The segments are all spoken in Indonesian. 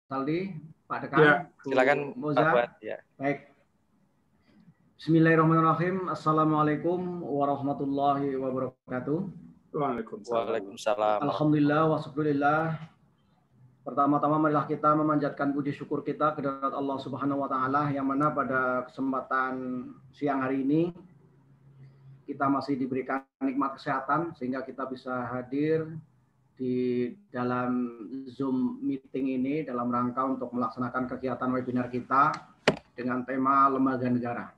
Saldi, Pak Dekan, Ya, silakan Moza. Ya. Baik. Bismillahirrahmanirrahim. Assalamualaikum warahmatullahi wabarakatuh. Waalaikumsalam. Alhamdulillah wassallallahu. Pertama-tama marilah kita memanjatkan puji syukur kita kepada Allah Subhanahu wa taala yang mana pada kesempatan siang hari ini kita masih diberikan nikmat kesehatan sehingga kita bisa hadir di dalam Zoom meeting ini dalam rangka untuk melaksanakan kegiatan webinar kita dengan tema lembaga negara.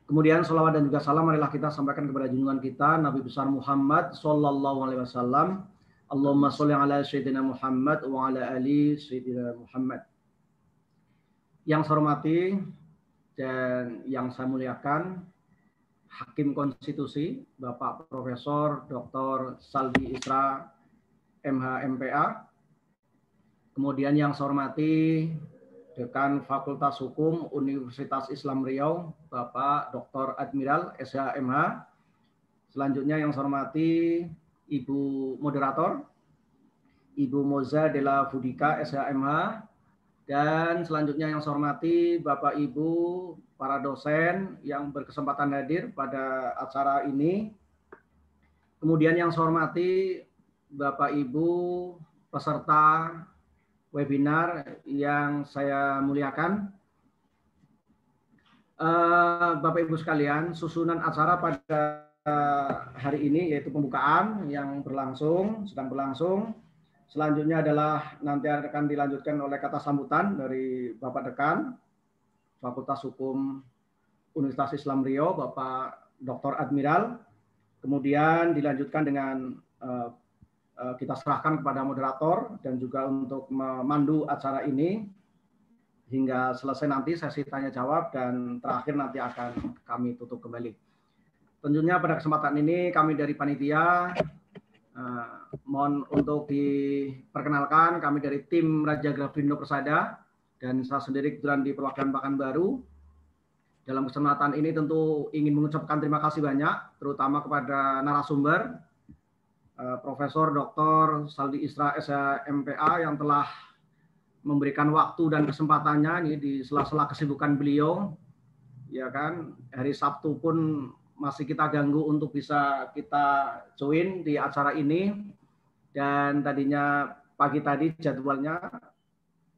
Kemudian salawat dan juga salam marilah kita sampaikan kepada junjungan kita Nabi besar Muhammad sallallahu alaihi wasallam. Allahumma sholli ala sayyidina Muhammad wa ala ali sayyidina Muhammad. Yang saya hormati dan yang saya muliakan Hakim Konstitusi Bapak Profesor Dr. Saldi Isra MH MPA. Kemudian yang saya hormati Dekan Fakultas Hukum Universitas Islam Riau, Bapak Dr. Admiral SHMH. Selanjutnya yang saya hormati Ibu Moderator, Ibu Moza Della Fudika SHMH. Dan selanjutnya yang saya hormati Bapak Ibu para dosen yang berkesempatan hadir pada acara ini. Kemudian yang saya hormati Bapak Ibu peserta webinar yang saya muliakan. Bapak Ibu sekalian, susunan acara pada hari ini yaitu pembukaan yang sedang berlangsung. Selanjutnya adalah nanti akan dilanjutkan oleh kata sambutan dari Bapak Dekan Fakultas Hukum Universitas Islam Riau, Bapak Dr. Admiral. Kemudian dilanjutkan dengan kita serahkan kepada moderator dan juga untuk memandu acara ini hingga selesai nanti sesi tanya jawab dan terakhir nanti akan kami tutup kembali. Tentunya pada kesempatan ini kami dari panitia mohon untuk diperkenalkan kami dari tim Raja Grafindo Persada dan saya sendiri kebetulan di perwakilan Pekanbaru. Dalam kesempatan ini tentu ingin mengucapkan terima kasih banyak terutama kepada narasumber Profesor Dr. Saldi Isra SHMPA yang telah memberikan waktu dan kesempatannya ini di sela-sela kesibukan beliau, ya kan, hari Sabtu pun masih kita ganggu untuk bisa kita join di acara ini dan tadinya pagi tadi jadwalnya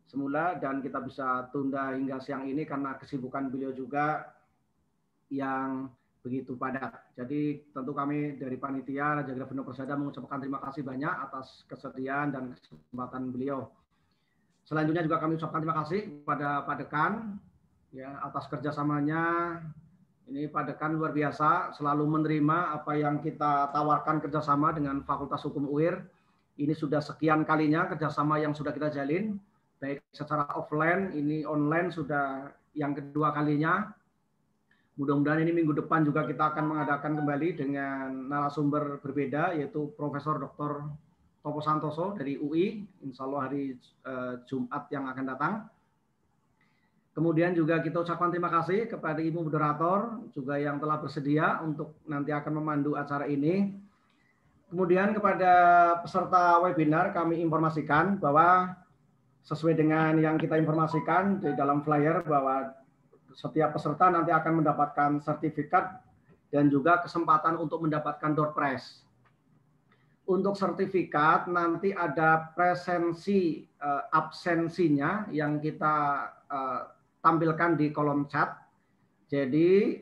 semula dan kita bisa tunda hingga siang ini karena kesibukan beliau juga yang begitu padat. Jadi tentu kami dari panitia Raja Grafindo Persada mengucapkan terima kasih banyak atas kesediaan dan kesempatan beliau. Selanjutnya juga kami ucapkan terima kasih kepada Pak Dekan ya atas kerjasamanya. Ini Pak Dekan luar biasa, selalu menerima apa yang kita tawarkan kerjasama dengan Fakultas Hukum UIR. Ini sudah sekian kalinya kerjasama yang sudah kita jalin, baik secara offline, ini online sudah yang kedua kalinya. Mudah-mudahan ini minggu depan juga kita akan mengadakan kembali dengan narasumber berbeda, yaitu Profesor Dr. Topo Santoso dari UI, insya Allah hari Jumat yang akan datang. Kemudian juga kita ucapkan terima kasih kepada Ibu Moderator, juga yang telah bersedia untuk nanti akan memandu acara ini. Kemudian kepada peserta webinar kami informasikan bahwa sesuai dengan yang kita informasikan di dalam flyer bahwa setiap peserta nanti akan mendapatkan sertifikat dan juga kesempatan untuk mendapatkan door prize. Untuk sertifikat nanti ada presensi absensinya yang kita tampilkan di kolom chat. Jadi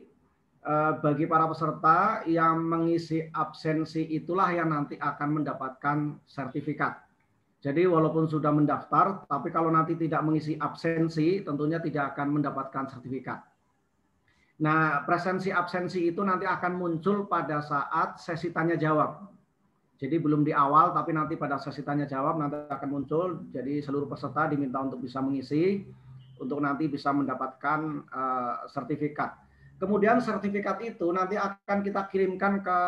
bagi para peserta yang mengisi absensi itulah yang nanti akan mendapatkan sertifikat. Jadi walaupun sudah mendaftar, tapi kalau nanti tidak mengisi absensi, tentunya tidak akan mendapatkan sertifikat. Nah, presensi absensi itu nanti akan muncul pada saat sesi tanya jawab. Jadi belum di awal, tapi nanti pada sesi tanya jawab nanti akan muncul. Jadi seluruh peserta diminta untuk bisa mengisi, untuk nanti bisa mendapatkan sertifikat. Kemudian sertifikat itu nanti akan kita kirimkan ke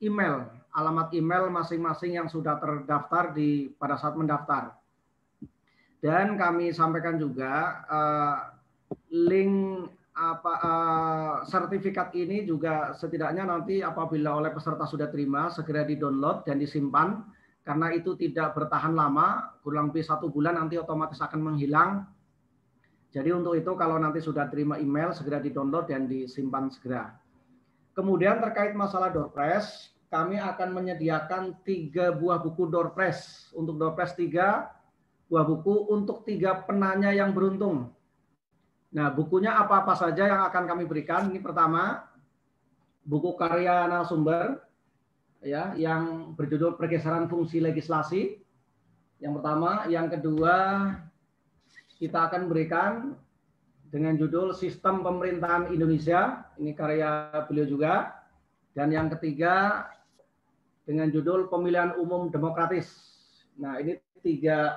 email, alamat email masing-masing yang sudah terdaftar pada saat mendaftar. Dan kami sampaikan juga link sertifikat ini juga setidaknya nanti apabila oleh peserta sudah terima segera di-download dan disimpan karena itu tidak bertahan lama, kurang lebih 1 bulan nanti otomatis akan menghilang. Jadi untuk itu kalau nanti sudah terima email, segera di-download dan disimpan segera. Kemudian terkait masalah door prize, kami akan menyediakan 3 buah buku door prize. Untuk door prize 3 buah buku untuk 3 penanya yang beruntung. Nah, bukunya apa-apa saja yang akan kami berikan. Ini pertama, buku karya narasumber ya yang berjudul Pergeseran Fungsi Legislasi. Yang pertama, yang kedua kita akan berikan dengan judul Sistem Pemerintahan Indonesia. Ini karya beliau juga. Dan yang ketiga dengan judul Pemilihan Umum Demokratis. Nah, ini 3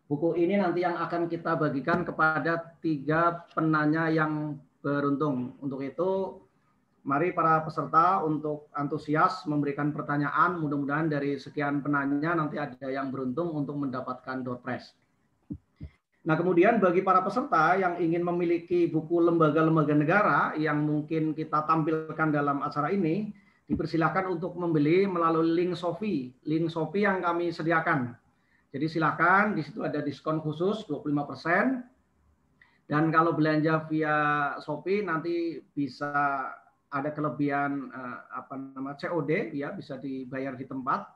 buku ini nanti yang akan kita bagikan kepada 3 penanya yang beruntung. Untuk itu, mari para peserta untuk antusias memberikan pertanyaan. Mudah-mudahan dari sekian penanya nanti ada yang beruntung untuk mendapatkan door prize. Nah, kemudian bagi para peserta yang ingin memiliki buku lembaga-lembaga negara yang mungkin kita tampilkan dalam acara ini, dipersilakan untuk membeli melalui link Shopee. Link Shopee yang kami sediakan. Jadi silakan, di situ ada diskon khusus 25%. Dan kalau belanja via Shopee nanti bisa ada kelebihan COD ya, bisa dibayar di tempat.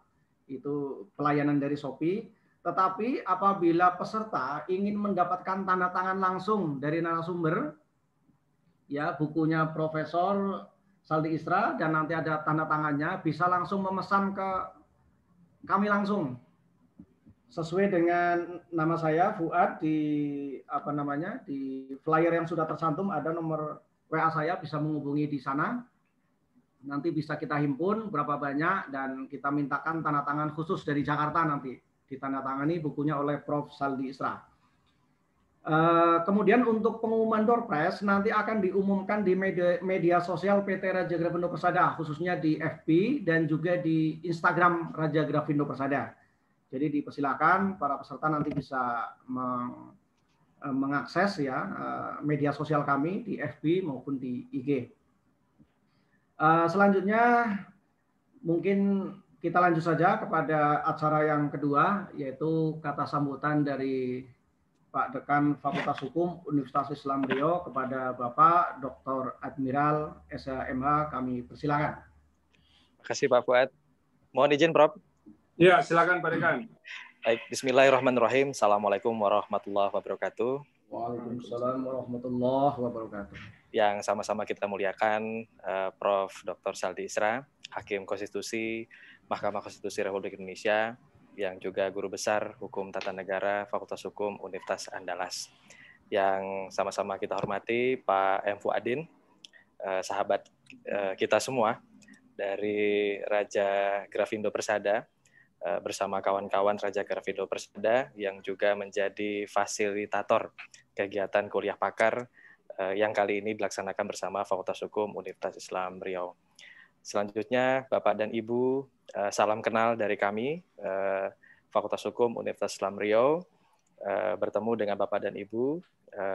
Itu pelayanan dari Shopee. Tetapi apabila peserta ingin mendapatkan tanda tangan langsung dari narasumber, ya bukunya Profesor Saldi Isra dan nanti ada tanda tangannya, bisa langsung memesan ke kami langsung. Sesuai dengan nama saya Fuad di di flyer yang sudah tercantum ada nomor WA saya, bisa menghubungi di sana. Nanti bisa kita himpun berapa banyak dan kita mintakan tanda tangan khusus dari Jakarta nanti. Ditandatangani bukunya oleh Prof. Saldi Isra. Kemudian untuk pengumuman door prize nanti akan diumumkan di media sosial PT Raja Grafindo Persada, khususnya di FB dan juga di Instagram Raja Grafindo Persada. Jadi dipersilakan para peserta nanti bisa mengakses ya media sosial kami di FB maupun di IG. Selanjutnya mungkin kita lanjut saja kepada acara yang kedua, yaitu kata sambutan dari Pak Dekan Fakultas Hukum Universitas Islam Riau kepada Bapak Dr. Admiral SHMH. Kami persilakan. Terima kasih Pak Fuad. Mohon izin Prof. Ya, silakan Pak Dekan. Baik, bismillahirrahmanirrahim. Assalamualaikum warahmatullahi wabarakatuh. Waalaikumsalam warahmatullahi wabarakatuh. Yang sama-sama kita muliakan Prof. Dr. Saldi Isra, Hakim Konstitusi Mahkamah Konstitusi Republik Indonesia, yang juga Guru Besar Hukum Tata Negara Fakultas Hukum Universitas Andalas. Yang sama-sama kita hormati Pak M. Fuadin, sahabat kita semua dari Raja Grafindo Persada, bersama kawan-kawan Raja Grafindo Persada yang juga menjadi fasilitator kegiatan kuliah pakar yang kali ini dilaksanakan bersama Fakultas Hukum Universitas Islam Riau. Selanjutnya, Bapak dan Ibu, salam kenal dari kami, Fakultas Hukum Universitas Islam Riau, bertemu dengan Bapak dan Ibu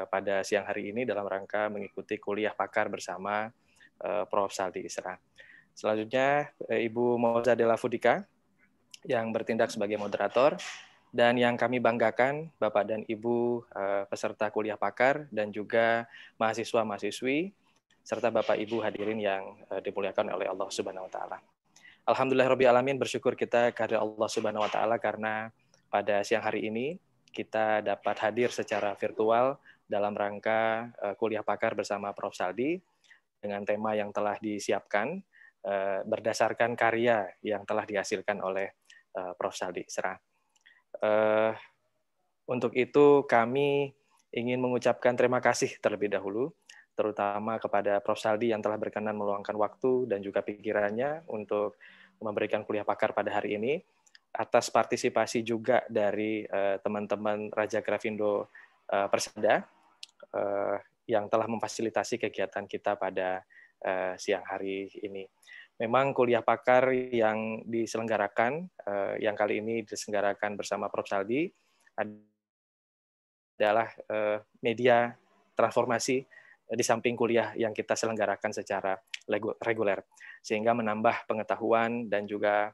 pada siang hari ini dalam rangka mengikuti kuliah pakar bersama Prof. Saldi Isra. Selanjutnya, Ibu Moza Della Fudika, yang bertindak sebagai moderator, dan yang kami banggakan, Bapak dan Ibu peserta kuliah pakar, dan juga mahasiswa-mahasiswi, serta Bapak Ibu hadirin yang dimuliakan oleh Allah Subhanahu wa Ta'ala. Alhamdulillahirabbil alamin, bersyukur kita kepada Allah Subhanahu wa Ta'ala karena pada siang hari ini kita dapat hadir secara virtual dalam rangka kuliah pakar bersama Prof. Saldi dengan tema yang telah disiapkan berdasarkan karya yang telah dihasilkan oleh Prof. Saldi Isra. Untuk itu kami ingin mengucapkan terima kasih terlebih dahulu, terutama kepada Prof. Saldi yang telah berkenan meluangkan waktu dan juga pikirannya untuk memberikan kuliah pakar pada hari ini, atas partisipasi juga dari teman-teman Raja Grafindo Persada yang telah memfasilitasi kegiatan kita pada siang hari ini. Memang kuliah pakar yang diselenggarakan, yang kali ini diselenggarakan bersama Prof. Saldi, adalah media transformasi di samping kuliah yang kita selenggarakan secara reguler, sehingga menambah pengetahuan dan juga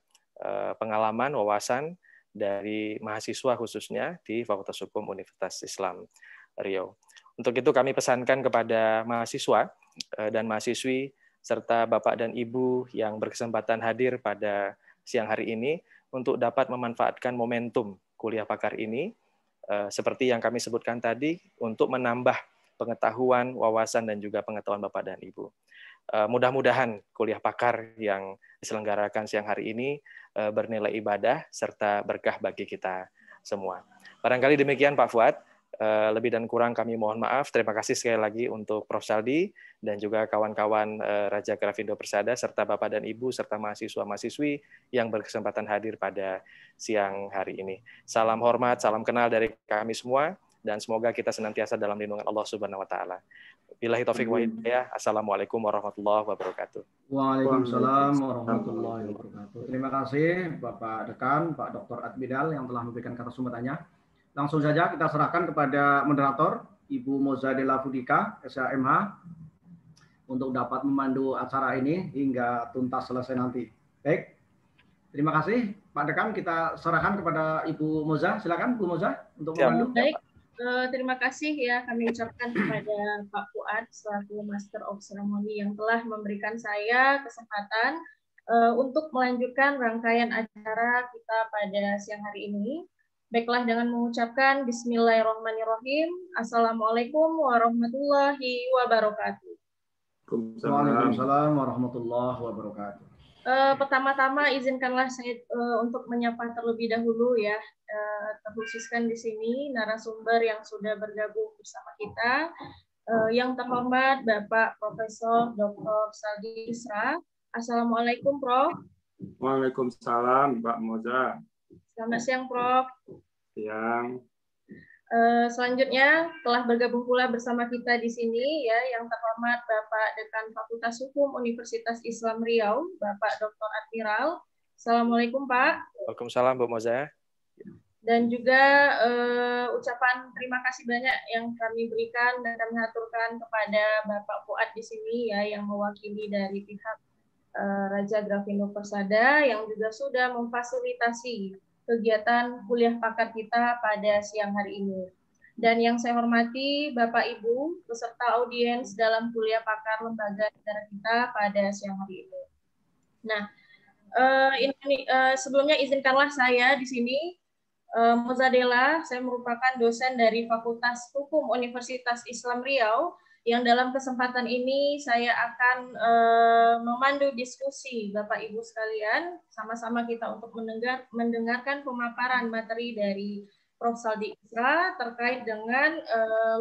pengalaman, wawasan dari mahasiswa khususnya di Fakultas Hukum Universitas Islam Riau. Untuk itu kami pesankan kepada mahasiswa dan mahasiswi serta Bapak dan Ibu yang berkesempatan hadir pada siang hari ini untuk dapat memanfaatkan momentum kuliah pakar ini seperti yang kami sebutkan tadi untuk menambah pengetahuan, wawasan, dan juga pengetahuan Bapak dan Ibu. Mudah-mudahan kuliah pakar yang diselenggarakan siang hari ini bernilai ibadah serta berkah bagi kita semua. Barangkali demikian Pak Fuad. Lebih dan kurang kami mohon maaf. Terima kasih sekali lagi untuk Prof. Saldi dan juga kawan-kawan Raja Grafindo Persada serta Bapak dan Ibu serta mahasiswa-mahasiswi yang berkesempatan hadir pada siang hari ini. Salam hormat, salam kenal dari kami semua dan semoga kita senantiasa dalam lindungan Allah Subhanahu wa taala. Billahi taufik wa hidayah. Assalamualaikum warahmatullahi wabarakatuh. Waalaikumsalam warahmatullahi wabarakatuh. Terima kasih Bapak Dekan, Pak Dr. Admidal yang telah memberikan kata sumbernya. Langsung saja kita serahkan kepada moderator Ibu Mozadela Fudika, SHMH, untuk dapat memandu acara ini hingga tuntas selesai nanti. Baik, terima kasih Pak Dekan. Kita serahkan kepada Ibu Moza. Silakan Bu Moza untuk memandu. Baik, terima kasih ya kami ucapkan kepada Pak Fuad selaku Master of Ceremony yang telah memberikan saya kesempatan untuk melanjutkan rangkaian acara kita pada siang hari ini. Baiklah, dengan mengucapkan Bismillahirrahmanirrahim. Assalamualaikum warahmatullahi wabarakatuh. Waalaikumsalam warahmatullahi wabarakatuh. Pertama-tama izinkanlah saya untuk menyapa terlebih dahulu ya, terkhususkan di sini narasumber yang sudah bergabung bersama kita. Yang terhormat Bapak Profesor Dr. Saldi Isra. Assalamualaikum Prof. Waalaikumsalam Mbak Moza. Selamat siang Prof. Siang. Selanjutnya telah bergabung pula bersama kita di sini ya yang terhormat Bapak Dekan Fakultas Hukum Universitas Islam Riau, Bapak Dr. Admiral. Assalamualaikum Pak. Waalaikumsalam Bu Moza. Dan juga ucapan terima kasih banyak yang kami berikan dan kami aturkan kepada Bapak Fuad di sini ya yang mewakili dari pihak Raja Grafindo Persada yang juga sudah memfasilitasi kegiatan kuliah pakar kita pada siang hari ini. Dan yang saya hormati Bapak Ibu beserta audiens dalam kuliah pakar lembaga negara kita pada siang hari ini. Nah, sebelumnya izinkanlah saya di sini Mozadela, saya merupakan dosen dari Fakultas Hukum Universitas Islam Riau yang dalam kesempatan ini saya akan memandu diskusi Bapak Ibu sekalian, sama-sama kita untuk mendengarkan pemaparan materi dari Prof. Saldi Isra terkait dengan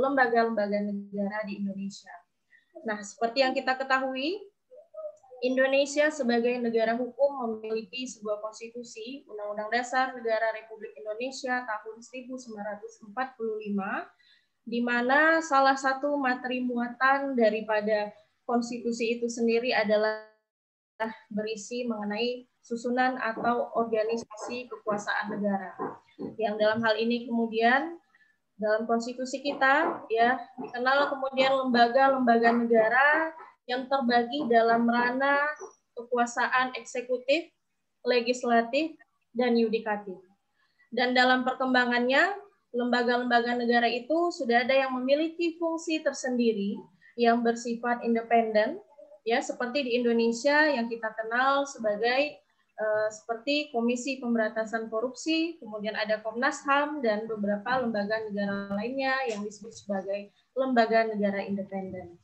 lembaga-lembaga negara di Indonesia. Nah, seperti yang kita ketahui, Indonesia sebagai negara hukum memiliki sebuah konstitusi, Undang-Undang Dasar Negara Republik Indonesia tahun 1945, di mana salah satu materi muatan daripada konstitusi itu sendiri adalah berisi mengenai susunan atau organisasi kekuasaan negara. Yang dalam hal ini kemudian dalam konstitusi kita ya dikenal kemudian lembaga-lembaga negara yang terbagi dalam ranah kekuasaan eksekutif, legislatif, dan yudikatif. Dan dalam perkembangannya lembaga-lembaga negara itu sudah ada yang memiliki fungsi tersendiri yang bersifat independen, ya seperti di Indonesia yang kita kenal sebagai seperti Komisi Pemberantasan Korupsi, kemudian ada Komnas HAM dan beberapa lembaga negara lainnya yang disebut sebagai lembaga negara independen.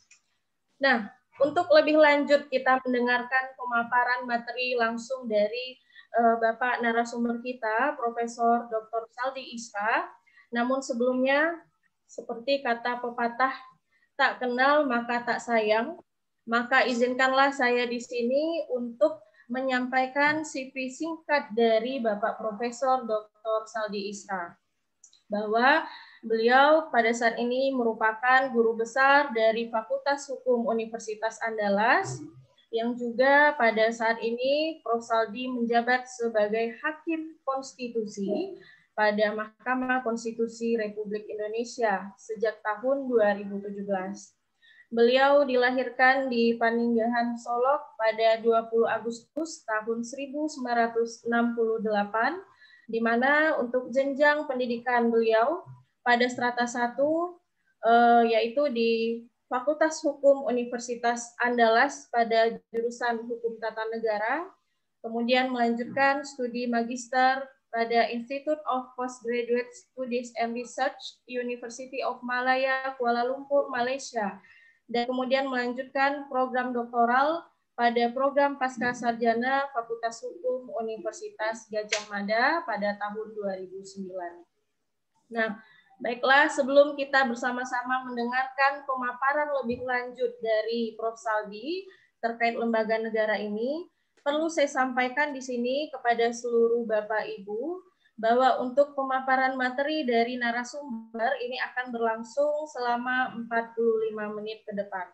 Nah, untuk lebih lanjut kita mendengarkan pemaparan materi langsung dari Bapak narasumber kita, Profesor Dr. Saldi Isra. Namun sebelumnya, seperti kata pepatah, tak kenal maka tak sayang, maka izinkanlah saya di sini untuk menyampaikan CV singkat dari Bapak Profesor Dr. Saldi Isra. Bahwa beliau pada saat ini merupakan guru besar dari Fakultas Hukum Universitas Andalas, yang juga pada saat ini Prof. Saldi menjabat sebagai Hakim Konstitusi pada Mahkamah Konstitusi Republik Indonesia sejak tahun 2017. Beliau dilahirkan di Paninggahan Solok pada 20 Agustus tahun 1968, di mana untuk jenjang pendidikan beliau pada strata 1 yaitu di Fakultas Hukum Universitas Andalas pada jurusan Hukum Tata Negara, kemudian melanjutkan studi magister pada Institute of Postgraduate Studies and Research, University of Malaya, Kuala Lumpur, Malaysia, dan kemudian melanjutkan program doktoral pada program Pasca Sarjana Fakultas Hukum Universitas Gadjah Mada pada tahun 2009. Nah, baiklah, sebelum kita bersama-sama mendengarkan pemaparan lebih lanjut dari Prof. Saldi terkait lembaga negara ini, perlu saya sampaikan di sini kepada seluruh Bapak Ibu bahwa untuk pemaparan materi dari narasumber ini akan berlangsung selama 45 menit ke depan.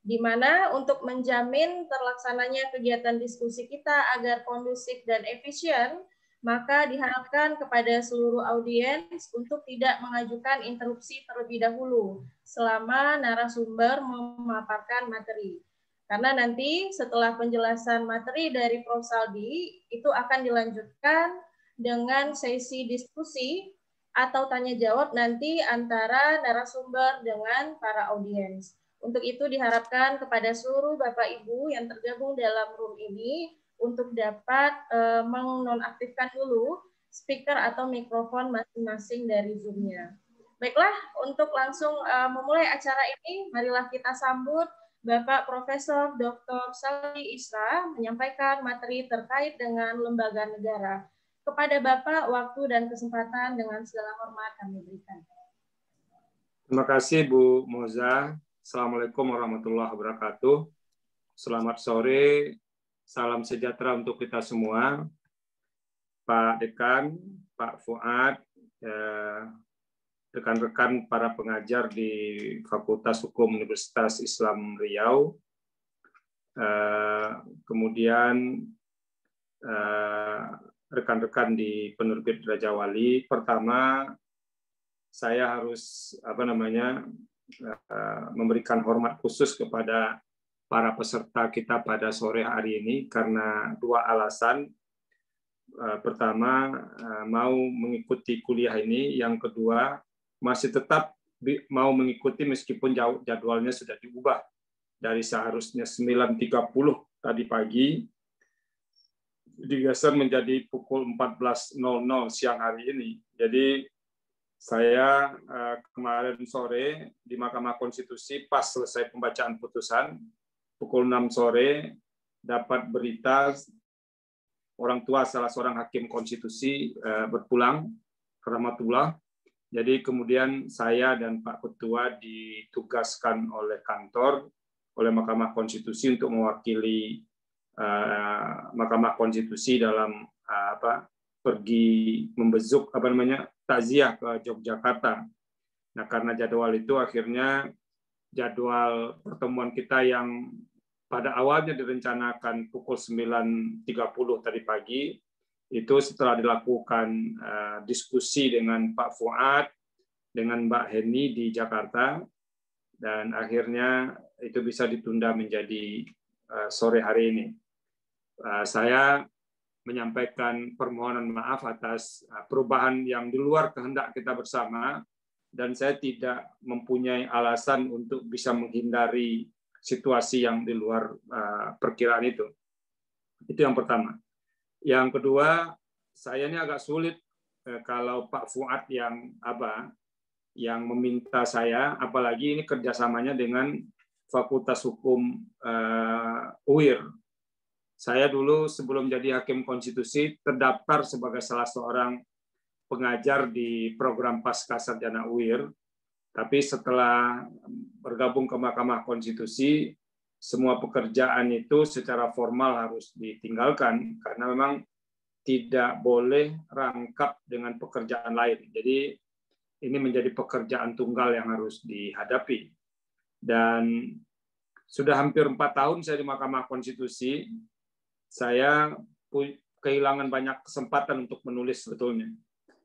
Di mana untuk menjamin terlaksananya kegiatan diskusi kita agar kondusif dan efisien, maka diharapkan kepada seluruh audiens untuk tidak mengajukan interupsi terlebih dahulu selama narasumber memaparkan materi. Karena nanti setelah penjelasan materi dari Prof. Saldi, itu akan dilanjutkan dengan sesi diskusi atau tanya jawab nanti antara narasumber dengan para audiens. Untuk itu diharapkan kepada seluruh Bapak Ibu yang tergabung dalam room ini untuk dapat menonaktifkan dulu speaker atau mikrofon masing-masing dari Zoom-nya. Baiklah, untuk langsung memulai acara ini, marilah kita sambut Bapak Profesor Dr. Saldi Isra menyampaikan materi terkait dengan lembaga negara. Kepada Bapak, waktu dan kesempatan dengan segala hormat kami berikan. Terima kasih Bu Moza. Assalamualaikum warahmatullahi wabarakatuh. Selamat sore, salam sejahtera untuk kita semua. Pak Dekan, Pak Fuad, rekan-rekan para pengajar di Fakultas Hukum Universitas Islam Riau, kemudian rekan-rekan di penerbit Raja Wali. Pertama, saya harus memberikan hormat khusus kepada para peserta kita pada sore hari ini karena dua alasan. Pertama, mau mengikuti kuliah ini. Yang kedua, masih tetap mau mengikuti meskipun jadwalnya sudah diubah dari seharusnya 9.30 tadi pagi digeser menjadi pukul 14.00 siang hari ini. Jadi saya kemarin sore di Mahkamah Konstitusi pas selesai pembacaan putusan pukul 6 sore dapat berita orang tua salah seorang hakim konstitusi berpulang ke rahmatullah. Jadi kemudian saya dan Pak Ketua ditugaskan oleh kantor, oleh Mahkamah Konstitusi untuk mewakili Mahkamah Konstitusi dalam pergi membesuk takziah ke Yogyakarta. Nah, karena jadwal itu akhirnya jadwal pertemuan kita yang pada awalnya direncanakan pukul 9.30 tadi pagi, itu setelah dilakukan diskusi dengan Pak Fuad, dengan Mbak Heni di Jakarta, dan akhirnya itu bisa ditunda menjadi sore hari ini. Saya menyampaikan permohonan maaf atas perubahan yang di luar kehendak kita bersama, dan saya tidak mempunyai alasan untuk bisa menghindari situasi yang di luar perkiraan itu. Itu yang pertama. Yang kedua, saya ini agak sulit kalau Pak Fuad yang meminta saya, apalagi ini kerjasamanya dengan Fakultas Hukum UIR. Saya dulu sebelum jadi hakim konstitusi terdaftar sebagai salah seorang pengajar di program Pasca Sarjana UIR, tapi setelah bergabung ke Mahkamah Konstitusi, semua pekerjaan itu secara formal harus ditinggalkan karena memang tidak boleh rangkap dengan pekerjaan lain. Jadi ini menjadi pekerjaan tunggal yang harus dihadapi. Dan sudah hampir 4 tahun saya di Mahkamah Konstitusi, saya kehilangan banyak kesempatan untuk menulis sebetulnya.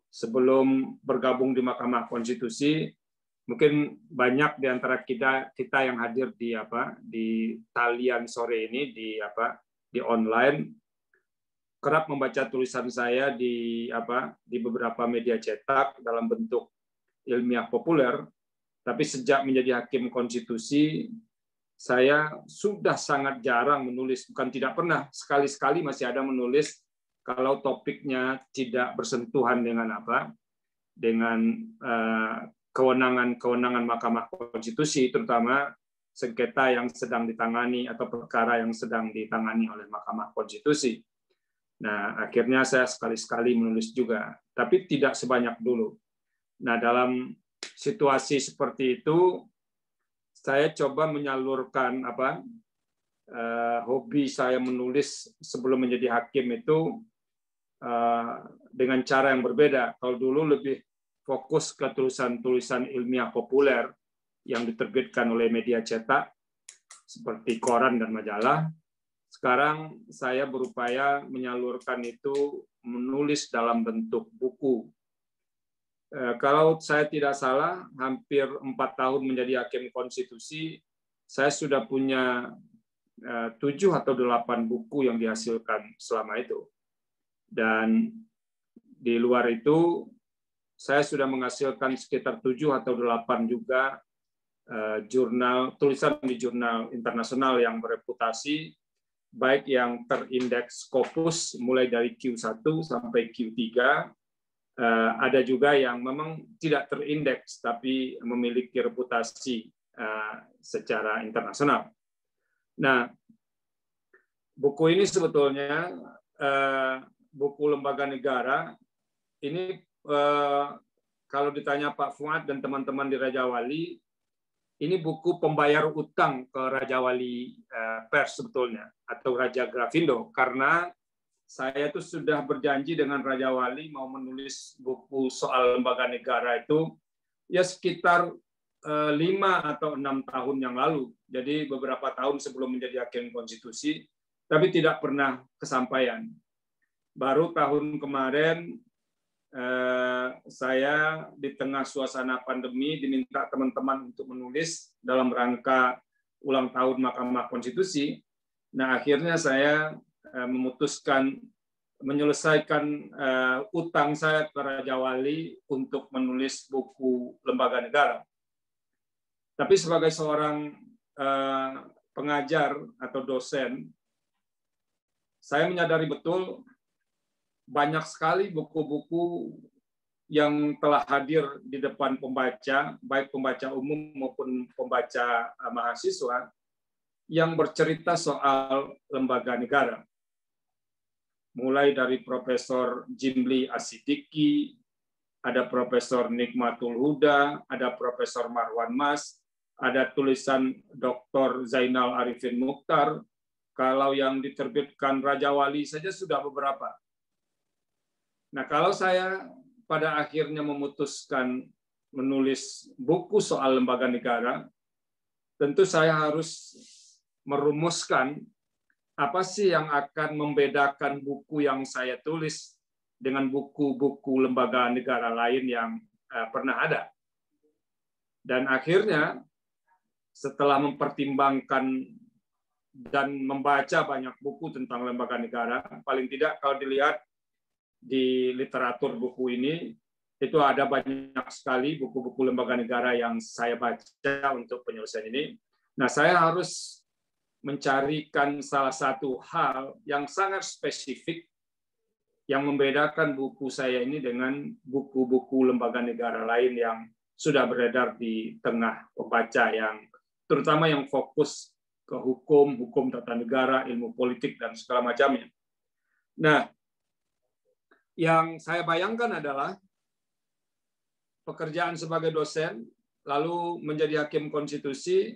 Sebelum bergabung di Mahkamah Konstitusi, Mungkin banyak di antara kita yang hadir di talian sore ini di online kerap membaca tulisan saya di beberapa media cetak dalam bentuk ilmiah populer. Tapi sejak menjadi hakim konstitusi, saya sudah sangat jarang menulis, bukan tidak pernah, sekali-sekali masih ada menulis kalau topiknya tidak bersentuhan dengan kewenangan Mahkamah Konstitusi, terutama sengketa yang sedang ditangani atau perkara yang sedang ditangani oleh Mahkamah Konstitusi. Nah, akhirnya saya sekali-sekali menulis juga, tapi tidak sebanyak dulu. Nah, dalam situasi seperti itu, saya coba menyalurkan hobi saya menulis sebelum menjadi hakim itu dengan cara yang berbeda. Kalau dulu lebih fokus ke tulisan-tulisan ilmiah populer yang diterbitkan oleh media cetak seperti koran dan majalah. Sekarang saya berupaya menyalurkan itu menulis dalam bentuk buku. Kalau saya tidak salah, hampir 4 tahun menjadi hakim konstitusi, saya sudah punya 7 atau 8 buku yang dihasilkan selama itu. Dan di luar itu, saya sudah menghasilkan sekitar 7 atau 8 juga tulisan di jurnal internasional yang bereputasi, baik yang terindeks Scopus mulai dari Q1 sampai Q3, ada juga yang memang tidak terindeks tapi memiliki reputasi secara internasional. Nah, buku ini sebetulnya buku lembaga negara ini kalau ditanya Pak Fuad dan teman-teman di Raja Wali, ini buku pembayar utang ke Raja Wali Pers sebetulnya atau Raja Grafindo, karena saya tuh sudah berjanji dengan Raja Wali mau menulis buku soal lembaga negara itu ya sekitar 5 atau 6 tahun yang lalu. Jadi beberapa tahun sebelum menjadi hakim konstitusi, tapi tidak pernah kesampaian. Baru tahun kemarin saya di tengah suasana pandemi diminta teman-teman untuk menulis dalam rangka ulang tahun Mahkamah Konstitusi. Nah, akhirnya saya memutuskan menyelesaikan utang saya ke Raja Wali untuk menulis buku lembaga negara. Tapi sebagai seorang pengajar atau dosen, saya menyadari betul banyak sekali buku-buku yang telah hadir di depan pembaca, baik pembaca umum maupun pembaca mahasiswa, yang bercerita soal lembaga negara. Mulai dari Profesor Jimli Asidiki, ada Profesor Nikmatul Huda, ada Profesor Marwan Mas, ada tulisan Dr. Zainal Arifin Mukhtar. Kalau yang diterbitkan Raja Wali saja sudah beberapa. Nah, kalau saya pada akhirnya memutuskan menulis buku soal lembaga negara, tentu saya harus merumuskan apa sih yang akan membedakan buku yang saya tulis dengan buku-buku lembaga negara lain yang pernah ada. Dan akhirnya, setelah mempertimbangkan dan membaca banyak buku tentang lembaga negara, paling tidak kalau dilihat di literatur buku ini, itu ada banyak sekali buku-buku lembaga negara yang saya baca untuk penyelesaian ini. Nah, saya harus mencarikan salah satu hal yang sangat spesifik yang membedakan buku saya ini dengan buku-buku lembaga negara lain yang sudah beredar di tengah pembaca, yang terutama yang fokus ke hukum, hukum tata negara, ilmu politik, dan segala macamnya. Nah, yang saya bayangkan adalah pekerjaan sebagai dosen, lalu menjadi hakim konstitusi.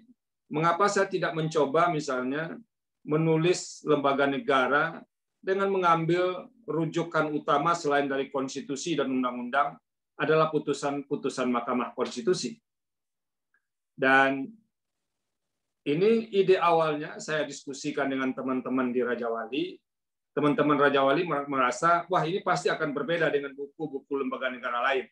Mengapa saya tidak mencoba misalnya menulis lembaga negara dengan mengambil rujukan utama selain dari konstitusi dan undang-undang adalah putusan-putusan Mahkamah Konstitusi. Dan ini ide awalnya saya diskusikan dengan teman-teman di Raja Wali. Teman-teman Raja Wali merasa, wah ini pasti akan berbeda dengan buku-buku lembaga negara lain.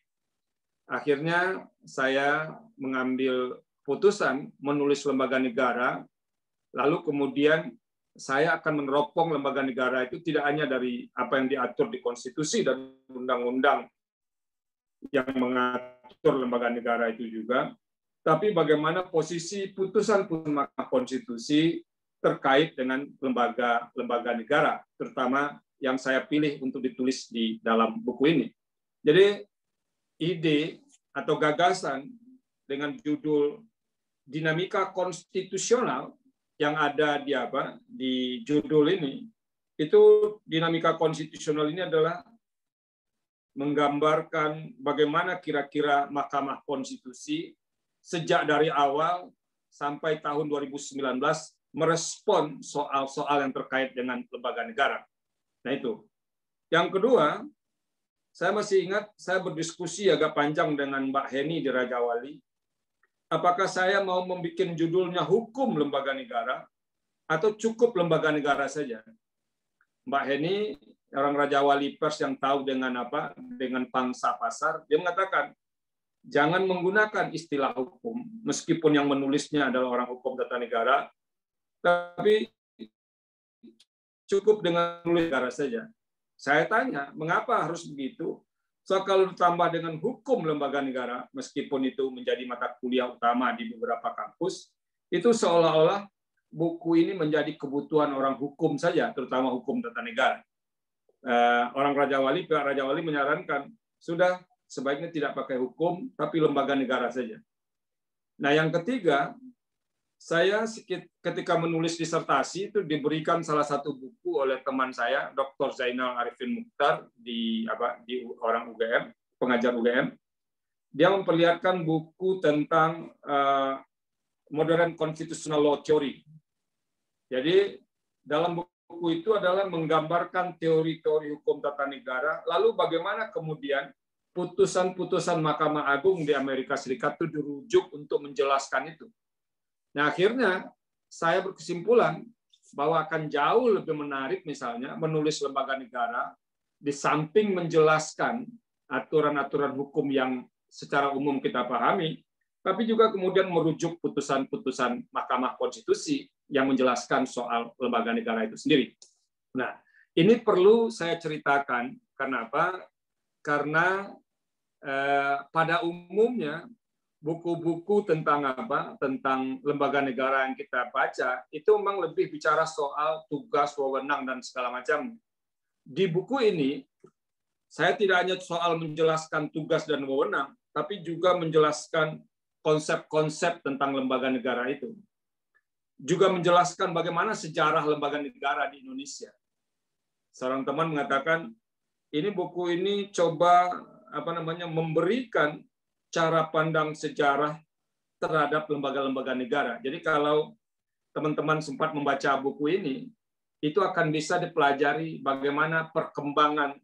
akhirnya saya mengambil putusan menulis lembaga negara, lalu kemudian saya akan meneropong lembaga negara itu tidak hanya dari apa yang diatur di konstitusi dan undang-undang yang mengatur lembaga negara itu juga, tapi bagaimana posisi putusan-putusan Mahkamah Konstitusi terkait dengan lembaga negara, terutama yang saya pilih untuk ditulis di dalam buku ini. Jadi ide atau gagasan dengan judul dinamika konstitusional yang ada di judul ini, itu dinamika konstitusional ini adalah menggambarkan bagaimana kira-kira Mahkamah Konstitusi sejak dari awal sampai tahun 2019 merespon soal-soal yang terkait dengan lembaga negara. Nah itu. Yang kedua, saya masih ingat saya berdiskusi agak panjang dengan Mbak Heni di Raja Wali. Apakah saya mau membuat judulnya hukum lembaga negara atau cukup lembaga negara saja? Mbak Heni, orang Raja Wali Pers yang tahu dengan pangsa pasar, dia mengatakan, jangan menggunakan istilah hukum, meskipun yang menulisnya adalah orang hukum tata negara, tapi cukup dengan menulis negara saja. Saya tanya, mengapa harus begitu? So, kalau ditambah dengan hukum lembaga negara, meskipun itu menjadi mata kuliah utama di beberapa kampus, itu seolah-olah buku ini menjadi kebutuhan orang hukum saja, terutama hukum tata negara. Orang pihak Raja Wali menyarankan, sudah sebaiknya tidak pakai hukum, tapi lembaga negara saja. Nah, yang ketiga, saya ketika menulis disertasi itu diberikan salah satu buku oleh teman saya, Dr. Zainal Arifin Mukhtar di orang UGM, pengajar UGM. Dia memperlihatkan buku tentang Modern Constitutional Law Theory. Jadi dalam buku itu adalah menggambarkan teori-teori hukum tata negara, lalu bagaimana kemudian putusan-putusan Mahkamah Agung di Amerika Serikat itu dirujuk untuk menjelaskan itu. Nah, akhirnya saya berkesimpulan bahwa akan jauh lebih menarik misalnya menulis lembaga negara di samping menjelaskan aturan-aturan hukum yang secara umum kita pahami, tapi juga kemudian merujuk putusan-putusan Mahkamah Konstitusi yang menjelaskan soal lembaga negara itu sendiri. Nah, ini perlu saya ceritakan. Kenapa? Karena pada umumnya buku-buku tentang tentang lembaga negara yang kita baca itu memang lebih bicara soal tugas, wewenang dan segala macam. Di buku ini saya tidak hanya soal menjelaskan tugas dan wewenang, tapi juga menjelaskan konsep-konsep tentang lembaga negara itu. Juga menjelaskan bagaimana sejarah lembaga negara di Indonesia. Seorang teman mengatakan, ini buku ini coba memberikan cara pandang sejarah terhadap lembaga-lembaga negara. Jadi kalau teman-teman sempat membaca buku ini, itu akan bisa dipelajari bagaimana perkembangan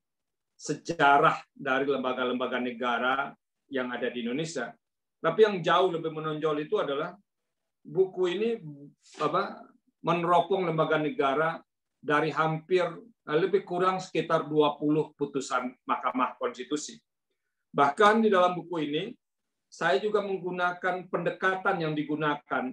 sejarah dari lembaga-lembaga negara yang ada di Indonesia. Tapi yang jauh lebih menonjol itu adalah buku ini meneropong lembaga negara dari hampir lebih kurang sekitar 20 putusan Mahkamah Konstitusi. Bahkan di dalam buku ini, saya juga menggunakan pendekatan yang digunakan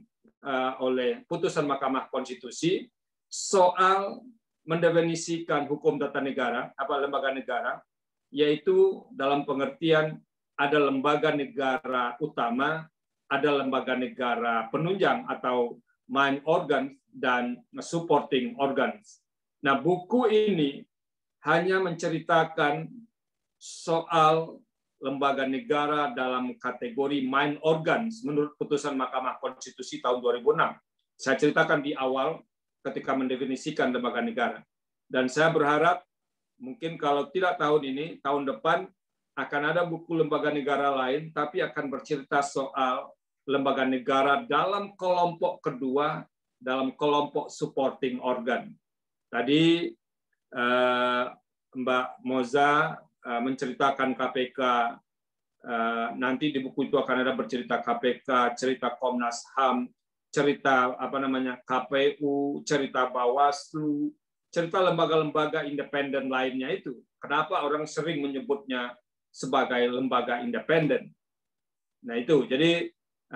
oleh putusan Mahkamah Konstitusi soal mendefinisikan hukum tata negara, lembaga negara, yaitu dalam pengertian ada lembaga negara utama, ada lembaga negara penunjang atau main organ dan supporting organs. Nah, buku ini hanya menceritakan soal lembaga negara dalam kategori main organs menurut putusan Mahkamah Konstitusi tahun 2006. Saya ceritakan di awal ketika mendefinisikan lembaga negara. Dan saya berharap mungkin kalau tidak tahun ini, tahun depan akan ada buku lembaga negara lain, tapi akan bercerita soal lembaga negara dalam kelompok kedua, dalam kelompok supporting organ. Tadi Mbak Moza menceritakan KPK, nanti di buku itu akan ada bercerita KPK, cerita Komnas HAM, cerita KPU, cerita Bawaslu, cerita lembaga-lembaga independen lainnya itu. Kenapa orang sering menyebutnya sebagai lembaga independen? Nah itu, jadi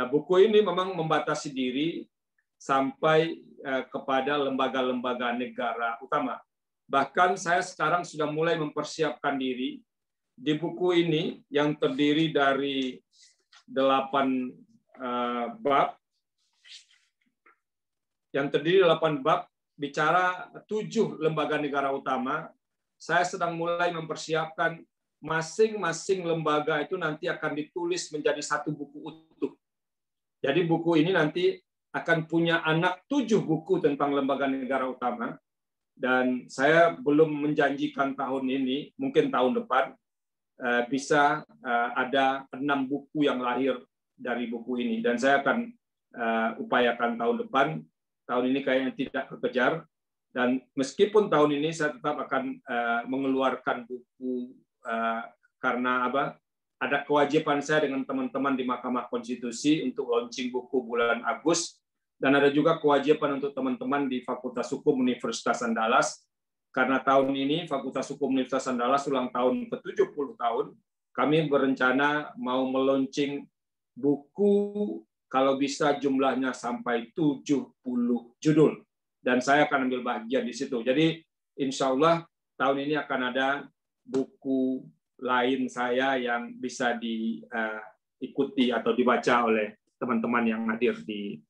buku ini memang membatasi diri sampai kepada lembaga-lembaga negara utama. Bahkan saya sekarang sudah mulai mempersiapkan diri di buku ini yang terdiri dari 8 bab, bicara 7 lembaga negara utama. Saya sedang mulai mempersiapkan masing-masing lembaga itu nanti akan ditulis menjadi satu buku utuh. Jadi buku ini nanti akan punya anak 7 buku tentang lembaga negara utama. Dan saya belum menjanjikan tahun ini, mungkin tahun depan, bisa ada 6 buku yang lahir dari buku ini. Dan saya akan upayakan tahun depan. Tahun ini kayaknya tidak kekejar. Dan meskipun tahun ini saya tetap akan mengeluarkan buku karena ada kewajiban saya dengan teman-teman di Mahkamah Konstitusi untuk launching buku bulan Agustus, dan ada juga kewajiban untuk teman-teman di Fakultas Hukum Universitas Andalas, karena tahun ini Fakultas Hukum Universitas Andalas ulang tahun ke-70 tahun, kami berencana mau meluncing buku kalau bisa jumlahnya sampai 70 judul. Dan saya akan ambil bagian di situ. Jadi insya Allah tahun ini akan ada buku lain saya yang bisa diikuti atau dibaca oleh teman-teman yang hadir di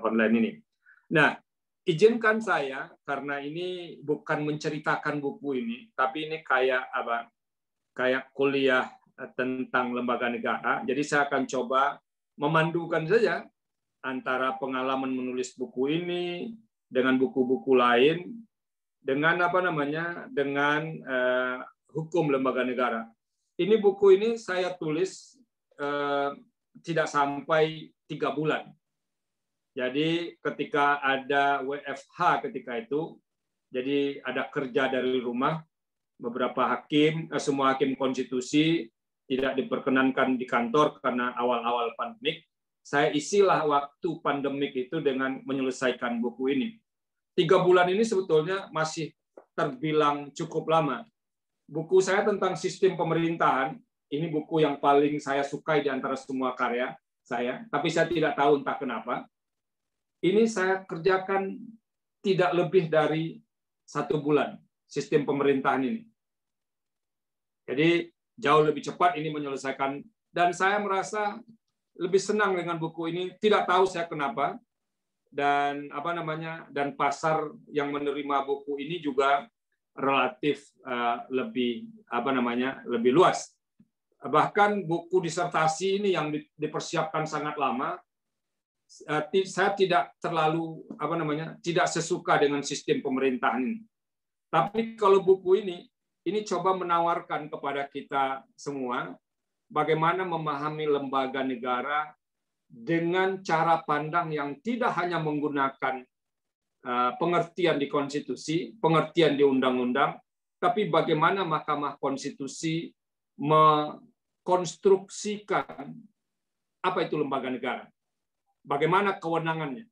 online ini. Nah, izinkan saya, karena ini bukan menceritakan buku ini, tapi ini kayak kuliah tentang lembaga negara. Jadi saya akan coba memandukan saja antara pengalaman menulis buku ini dengan buku-buku lain, dengan dengan hukum lembaga negara. Ini buku ini saya tulis tidak sampai 3 bulan. Jadi ketika ada WFH ketika itu, jadi ada kerja dari rumah, beberapa hakim, semua hakim konstitusi tidak diperkenankan di kantor karena awal-awal pandemik. Saya isilah waktu pandemik itu dengan menyelesaikan buku ini. 3 bulan ini sebetulnya masih terbilang cukup lama. Buku saya tentang sistem pemerintahan, ini buku yang paling saya sukai di antara semua karya saya, tapi saya tidak tahu entah kenapa. Ini saya kerjakan tidak lebih dari 1 bulan, sistem pemerintahan ini. Jadi jauh lebih cepat ini menyelesaikan, dan saya merasa lebih senang dengan buku ini, tidak tahu saya kenapa. Dan dan pasar yang menerima buku ini juga relatif lebih lebih luas. Bahkan buku disertasi ini yang dipersiapkan sangat lama, saya tidak terlalu tidak sesuka dengan sistem pemerintahan ini. Tapi kalau buku ini coba menawarkan kepada kita semua bagaimana memahami lembaga negara dengan cara pandang yang tidak hanya menggunakan pengertian di konstitusi, pengertian di undang-undang, tapi bagaimana Mahkamah Konstitusi mengkonstruksikan apa itu lembaga negara, bagaimana kewenangannya.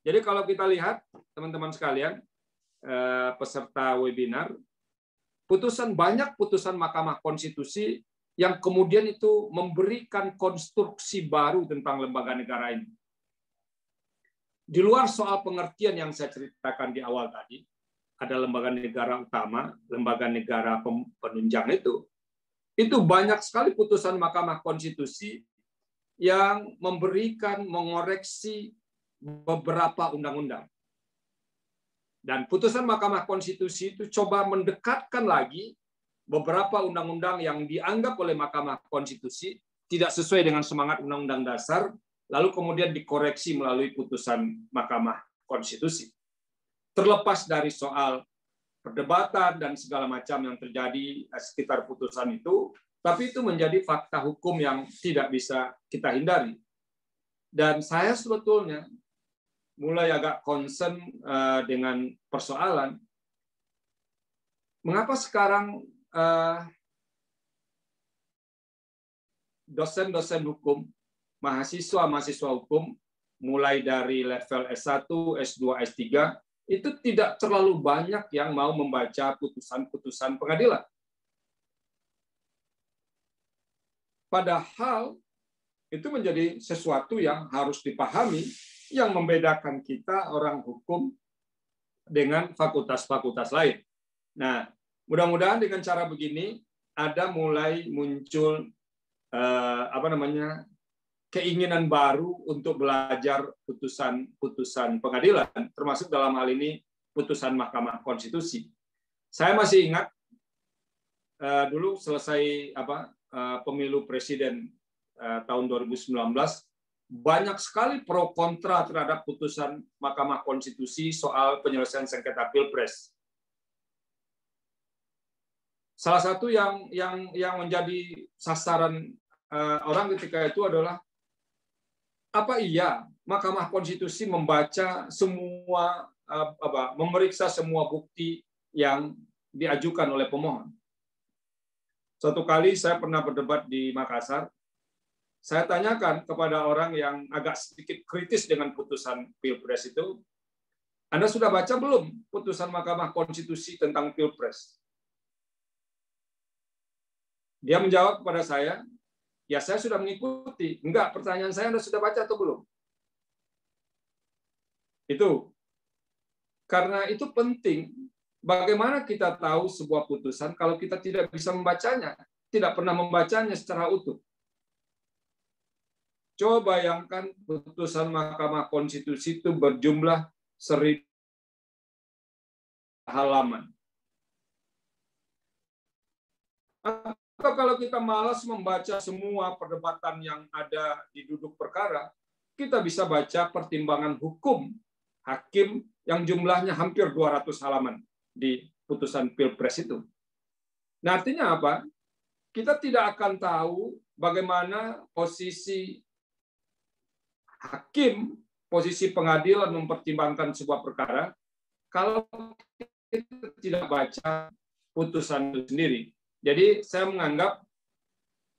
Jadi kalau kita lihat, teman-teman sekalian, peserta webinar, banyak putusan Mahkamah Konstitusi yang kemudian itu memberikan konstruksi baru tentang lembaga negara ini. Di luar soal pengertian yang saya ceritakan di awal tadi, ada lembaga negara utama, lembaga negara penunjang itu banyak sekali putusan Mahkamah Konstitusi yang mengoreksi beberapa undang-undang. Dan putusan Mahkamah Konstitusi itu coba mendekatkan lagi beberapa undang-undang yang dianggap oleh Mahkamah Konstitusi tidak sesuai dengan semangat Undang-Undang Dasar, lalu kemudian dikoreksi melalui putusan Mahkamah Konstitusi. Terlepas dari soal perdebatan dan segala macam yang terjadi sekitar putusan itu, tapi itu menjadi fakta hukum yang tidak bisa kita hindari. Dan saya sebetulnya mulai agak concern dengan persoalan, mengapa sekarang dosen-dosen hukum, mahasiswa hukum, mulai dari level S1, S2, S3, itu tidak terlalu banyak yang mau membaca putusan-putusan pengadilan. Padahal itu menjadi sesuatu yang harus dipahami, yang membedakan kita orang hukum dengan fakultas-fakultas lain. Nah, mudah-mudahan dengan cara begini ada mulai muncul keinginan baru untuk belajar putusan pengadilan, termasuk dalam hal ini putusan Mahkamah Konstitusi. Saya masih ingat dulu selesai pemilu presiden tahun 2019, banyak sekali pro kontra terhadap putusan Mahkamah Konstitusi soal penyelesaian sengketa Pilpres. Salah satu yang menjadi sasaran orang ketika itu adalah, apa iya Mahkamah Konstitusi membaca semua, memeriksa semua bukti yang diajukan oleh pemohon? Suatu kali saya pernah berdebat di Makassar. Saya tanyakan kepada orang yang agak sedikit kritis dengan putusan Pilpres itu, Anda sudah baca belum putusan Mahkamah Konstitusi tentang Pilpres? Dia menjawab kepada saya, ya saya sudah mengikuti. Enggak, pertanyaan saya, Anda sudah baca atau belum? Itu. Karena itu penting. Bagaimana kita tahu sebuah putusan kalau kita tidak bisa membacanya, tidak pernah membacanya secara utuh? Coba bayangkan putusan Mahkamah Konstitusi itu berjumlah 1000 halaman. Atau kalau kita malas membaca semua perdebatan yang ada di duduk perkara, kita bisa baca pertimbangan hukum hakim yang jumlahnya hampir 200 halaman di putusan Pilpres itu. Nah, artinya apa? Kita tidak akan tahu bagaimana posisi hakim, posisi pengadilan mempertimbangkan sebuah perkara kalau kita tidak baca putusan itu sendiri. Jadi saya menganggap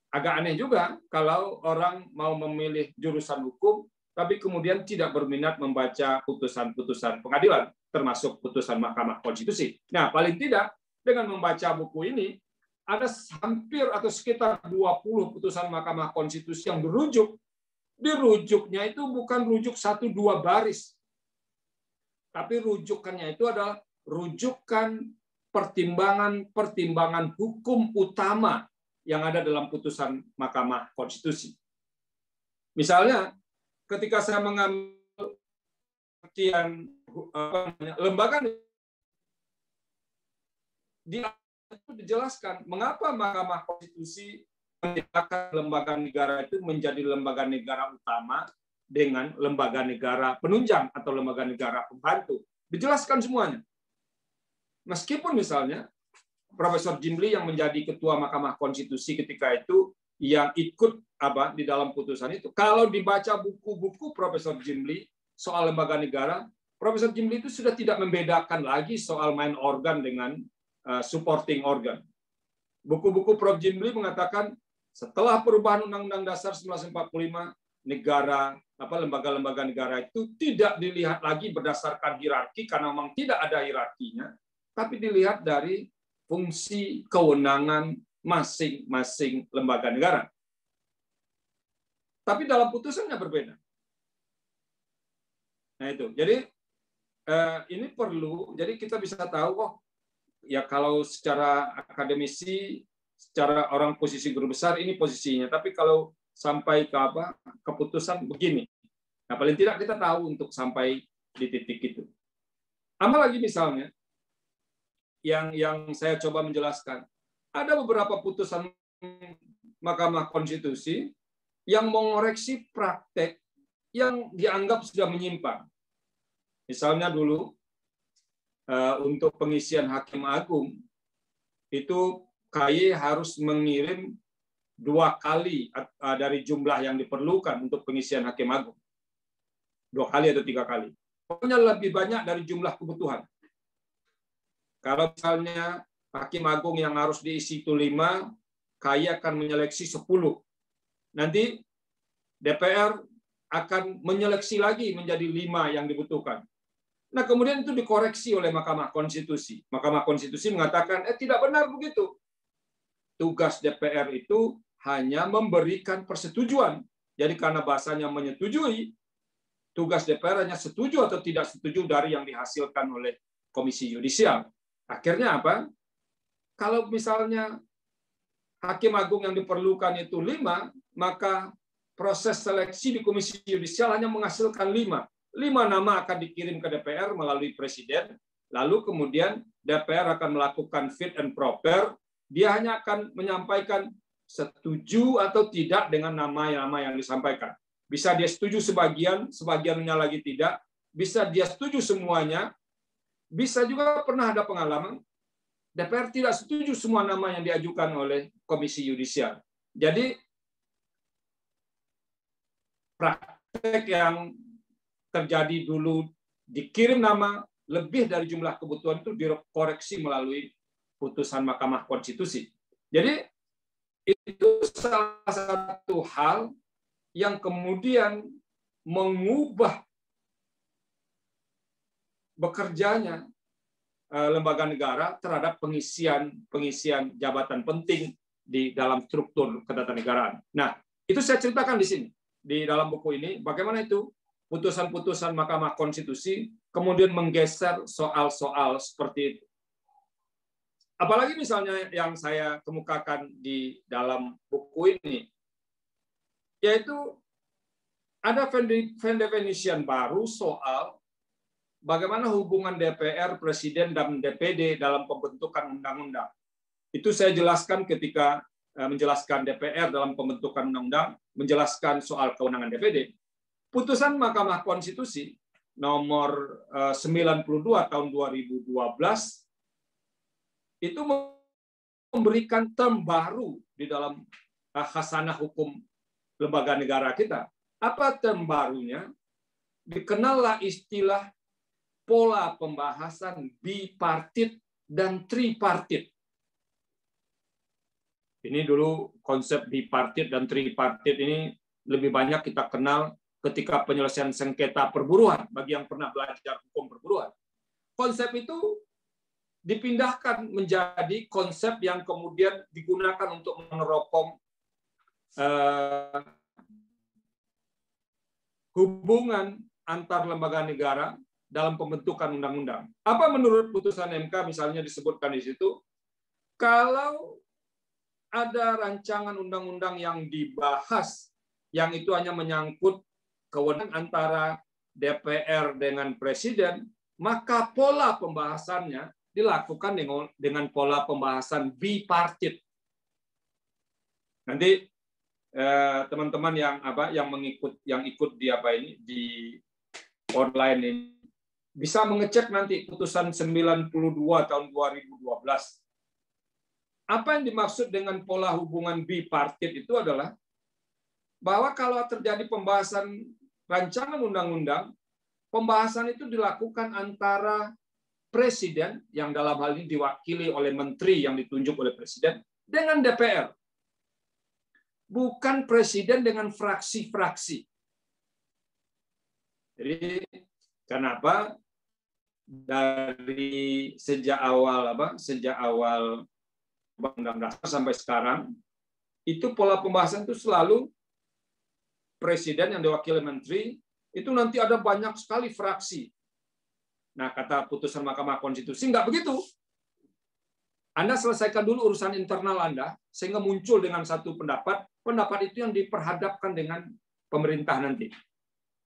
agak aneh juga kalau orang mau memilih jurusan hukum tapi kemudian tidak berminat membaca putusan-putusan pengadilan, termasuk putusan Mahkamah Konstitusi. Nah, paling tidak dengan membaca buku ini, ada hampir atau sekitar 20 putusan Mahkamah Konstitusi yang berujuk. Dirujuknya itu bukan rujuk 1-2 baris, tapi rujukannya itu adalah rujukan pertimbangan hukum utama yang ada dalam putusan Mahkamah Konstitusi. Misalnya, ketika saya mengambil pengertian lembaga, itu dijelaskan mengapa Mahkamah Konstitusi membedakan lembaga negara itu menjadi lembaga negara utama dengan lembaga negara penunjang atau lembaga negara pembantu. Dijelaskan semuanya. Meskipun misalnya Profesor Jimli yang menjadi ketua Mahkamah Konstitusi ketika itu yang ikut di dalam putusan itu, kalau dibaca buku-buku Profesor Jimli soal lembaga negara, Profesor Jimli itu sudah tidak membedakan lagi soal main organ dengan supporting organ. Buku-buku Prof. Jimli mengatakan setelah perubahan Undang-Undang Dasar 1945, lembaga-lembaga negara itu tidak dilihat lagi berdasarkan hierarki karena memang tidak ada hierarkinya, tapi dilihat dari fungsi kewenangan masing-masing lembaga negara. Tapi dalam putusannya berbeda. Nah itu. Jadi ini perlu. Jadi kita bisa tahu, ya kalau secara akademisi, secara orang posisi guru besar ini posisinya. Tapi kalau sampai ke keputusan begini. Nah paling tidak kita tahu untuk sampai di titik itu. Sama lagi misalnya yang saya coba menjelaskan. Ada beberapa putusan Mahkamah Konstitusi yang mengoreksi praktek yang dianggap sudah menyimpang. Misalnya dulu, untuk pengisian Hakim Agung, itu KY harus mengirim 2 kali dari jumlah yang diperlukan untuk pengisian Hakim Agung. 2 kali atau 3 kali. Pokoknya lebih banyak dari jumlah kebutuhan. Kalau misalnya Hakim Agung yang harus diisi itu 5, KY akan menyeleksi 10. Nanti DPR akan menyeleksi lagi menjadi 5 yang dibutuhkan. Nah, kemudian itu dikoreksi oleh Mahkamah Konstitusi. Mahkamah Konstitusi mengatakan, tidak benar begitu. Tugas DPR itu hanya memberikan persetujuan, Jadi karena bahasanya menyetujui, tugas DPR hanya setuju atau tidak setuju dari yang dihasilkan oleh Komisi Yudisial. Akhirnya apa? Kalau misalnya Hakim Agung yang diperlukan itu 5, maka proses seleksi di Komisi Yudisial hanya menghasilkan 5. 5 nama akan dikirim ke DPR melalui Presiden, lalu kemudian DPR akan melakukan fit and proper, dia hanya akan menyampaikan setuju atau tidak dengan nama-nama yang disampaikan. Bisa dia setuju sebagian, sebagiannya lagi tidak, bisa dia setuju semuanya, bisa juga pernah ada pengalaman DPR tidak setuju semua nama yang diajukan oleh Komisi Yudisial. Jadi praktek yang terjadi dulu dikirim nama lebih dari jumlah kebutuhan itu dikoreksi melalui putusan Mahkamah Konstitusi. Jadi itu salah satu hal yang kemudian mengubah bekerjanya lembaga negara terhadap pengisian jabatan penting di dalam struktur ketatanegaraan. Nah, itu saya ceritakan di sini di dalam buku ini bagaimana itu putusan-putusan Mahkamah Konstitusi kemudian menggeser soal-soal seperti itu. Apalagi misalnya yang saya kemukakan di dalam buku ini, yaitu ada definition baru soal bagaimana hubungan DPR, Presiden, dan DPD dalam pembentukan undang-undang. Itu saya jelaskan ketika menjelaskan DPR dalam pembentukan undang-undang, menjelaskan soal kewenangan DPD. Putusan Mahkamah Konstitusi nomor 92 tahun 2012 itu memberikan term baru di dalam khasanah hukum lembaga negara kita. Apa term barunya? Dikenallah istilah pola pembahasan bipartit dan tripartit. Ini dulu konsep bipartit dan tripartit ini lebih banyak kita kenal ketika penyelesaian sengketa perburuan bagi yang pernah belajar hukum perburuan. Konsep itu dipindahkan menjadi konsep yang kemudian digunakan untuk meneropong hubungan antar lembaga negara dalam pembentukan undang-undang. Apa menurut putusan MK misalnya disebutkan di situ, kalau ada rancangan undang-undang yang dibahas, yang itu hanya menyangkut kewenangan antara DPR dengan Presiden, maka pola pembahasannya dilakukan dengan pola pembahasan bipartit. Nanti teman-teman yang ikut di online ini bisa mengecek nanti putusan 92 tahun 2012. Apa yang dimaksud dengan pola hubungan bipartit itu adalah bahwa kalau terjadi pembahasan rancangan undang-undang, pembahasan itu dilakukan antara Presiden, yang dalam hal ini diwakili oleh menteri yang ditunjuk oleh Presiden, dengan DPR. Bukan Presiden dengan fraksi-fraksi. Jadi, kenapa? Dari sejak awal Undang-Undang Dasar sampai sekarang itu pola pembahasan itu selalu Presiden yang diwakili menteri, itu nanti ada banyak sekali fraksi. Nah, kata putusan Mahkamah Konstitusi enggak begitu. Anda selesaikan dulu urusan internal Anda sehingga muncul dengan satu pendapat itu yang diperhadapkan dengan pemerintah nanti.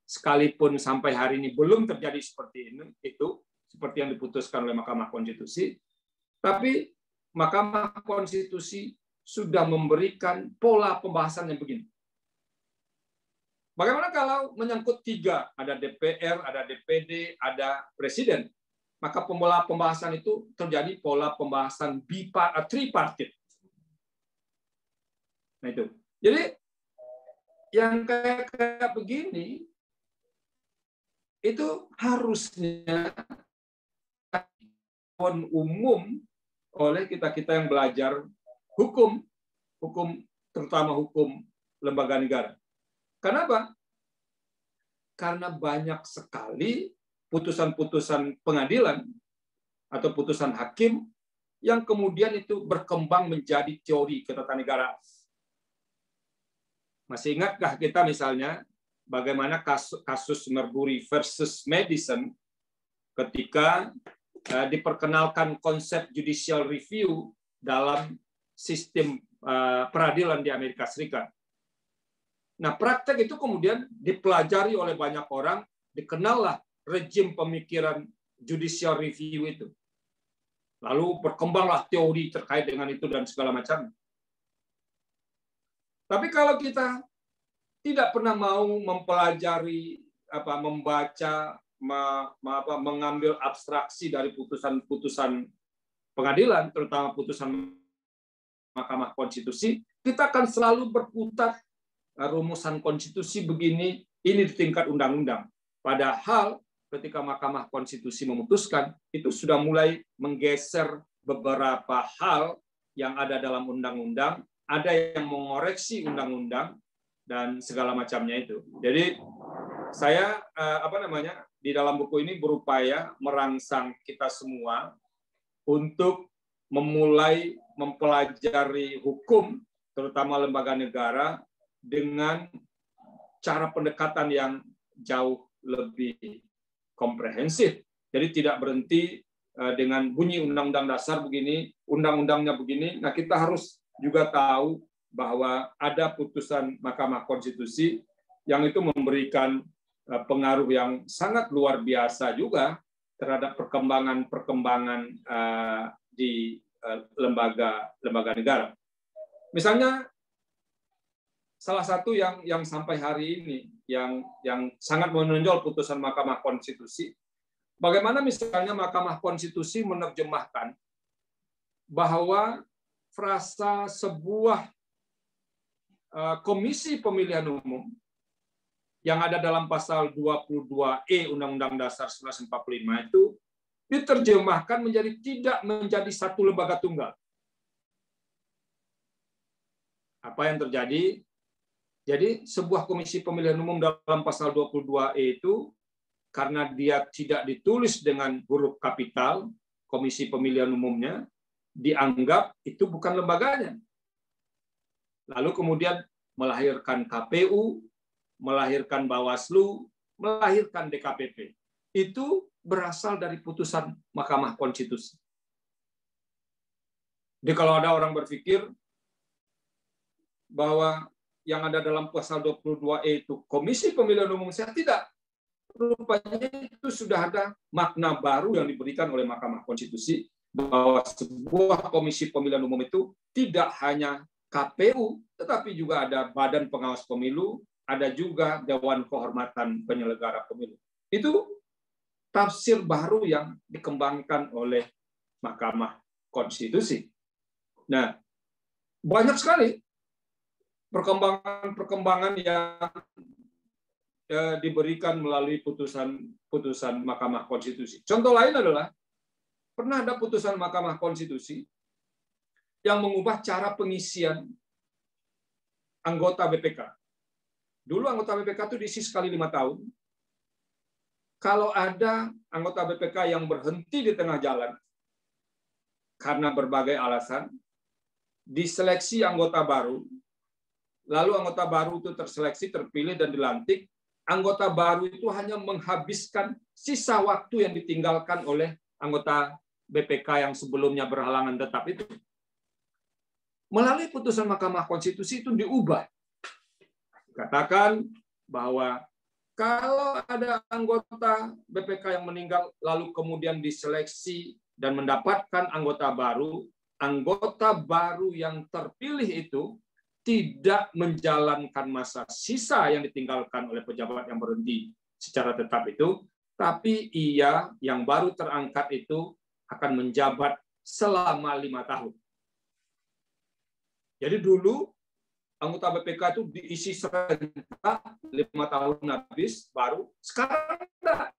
Sekalipun sampai hari ini belum terjadi seperti itu, seperti yang diputuskan oleh Mahkamah Konstitusi, tapi Mahkamah Konstitusi sudah memberikan pola pembahasan yang begini. Bagaimana kalau menyangkut 3, ada DPR, ada DPD, ada Presiden, maka pola pembahasan itu terjadi pola pembahasan tripartit. Nah itu. Jadi yang kayak begini itu harusnya umum oleh kita-kita yang belajar hukum terutama hukum lembaga negara. Kenapa? Karena banyak sekali putusan-putusan pengadilan atau putusan hakim yang kemudian itu berkembang menjadi teori ketatanegaraan. Masih ingatkah kita misalnya bagaimana kasus Marbury versus Madison ketika diperkenalkan konsep judicial review dalam sistem peradilan di Amerika Serikat. Nah, praktek itu kemudian dipelajari oleh banyak orang, dikenallah rejim pemikiran judicial review itu. Lalu berkembanglah teori terkait dengan itu dan segala macam. Tapi kalau kita tidak pernah mau mempelajari, membaca, mengambil abstraksi dari putusan-putusan pengadilan, terutama putusan Mahkamah Konstitusi, kita akan selalu berputar rumusan konstitusi begini, ini di tingkat undang-undang. Padahal ketika Mahkamah Konstitusi memutuskan, itu sudah mulai menggeser beberapa hal yang ada dalam undang-undang, ada yang mengoreksi undang-undang, dan segala macamnya itu. Jadi saya di dalam buku ini berupaya merangsang kita semua untuk memulai mempelajari hukum, terutama lembaga negara, dengan cara pendekatan yang jauh lebih komprehensif. Jadi tidak berhenti dengan bunyi undang-undang dasar begini, undang-undangnya begini. Nah, kita harus juga tahu bahwa ada putusan Mahkamah Konstitusi yang itu memberikan pengaruh yang sangat luar biasa juga terhadap perkembangan di lembaga negara. Misalnya salah satu yang sampai hari ini yang sangat menonjol putusan Mahkamah Konstitusi, bagaimana misalnya Mahkamah Konstitusi menerjemahkan bahwa frasa sebuah Komisi Pemilihan Umum yang ada dalam pasal 22E Undang-Undang Dasar 1945 itu diterjemahkan menjadi tidak menjadi satu lembaga tunggal. Apa yang terjadi? Jadi sebuah Komisi Pemilihan Umum dalam pasal 22E itu karena dia tidak ditulis dengan huruf kapital, Komisi Pemilihan Umumnya dianggap itu bukan lembaganya. Lalu kemudian melahirkan KPU, melahirkan Bawaslu, melahirkan DKPP. Itu berasal dari putusan Mahkamah Konstitusi. Jadi kalau ada orang berpikir bahwa yang ada dalam pasal 22E itu Komisi Pemilihan Umum, saya tidak. Rupanya itu sudah ada makna baru yang diberikan oleh Mahkamah Konstitusi bahwa sebuah Komisi Pemilihan Umum itu tidak hanya KPU, tetapi juga ada Badan Pengawas Pemilu, ada juga Dewan Kehormatan Penyelenggara Pemilu. Itu tafsir baru yang dikembangkan oleh Mahkamah Konstitusi. Nah, banyak sekali perkembangan yang diberikan melalui putusan Mahkamah Konstitusi. Contoh lain adalah pernah ada putusan Mahkamah Konstitusi yang mengubah cara pengisian anggota BPK. Dulu anggota BPK itu diisi sekali 5 tahun. Kalau ada anggota BPK yang berhenti di tengah jalan karena berbagai alasan, diseleksi anggota baru, lalu anggota baru itu terseleksi, terpilih, dan dilantik, anggota baru itu hanya menghabiskan sisa waktu yang ditinggalkan oleh anggota BPK yang sebelumnya berhalangan tetap itu. Melalui putusan Mahkamah Konstitusi itu diubah. Katakan bahwa kalau ada anggota BPK yang meninggal lalu kemudian diseleksi dan mendapatkan anggota baru yang terpilih itu tidak menjalankan masa sisa yang ditinggalkan oleh pejabat yang berhenti secara tetap itu, tapi ia yang baru terangkat itu akan menjabat selama 5 tahun. Jadi dulu anggota BPK itu diisi serentak 5 tahun habis baru, sekarang enggak.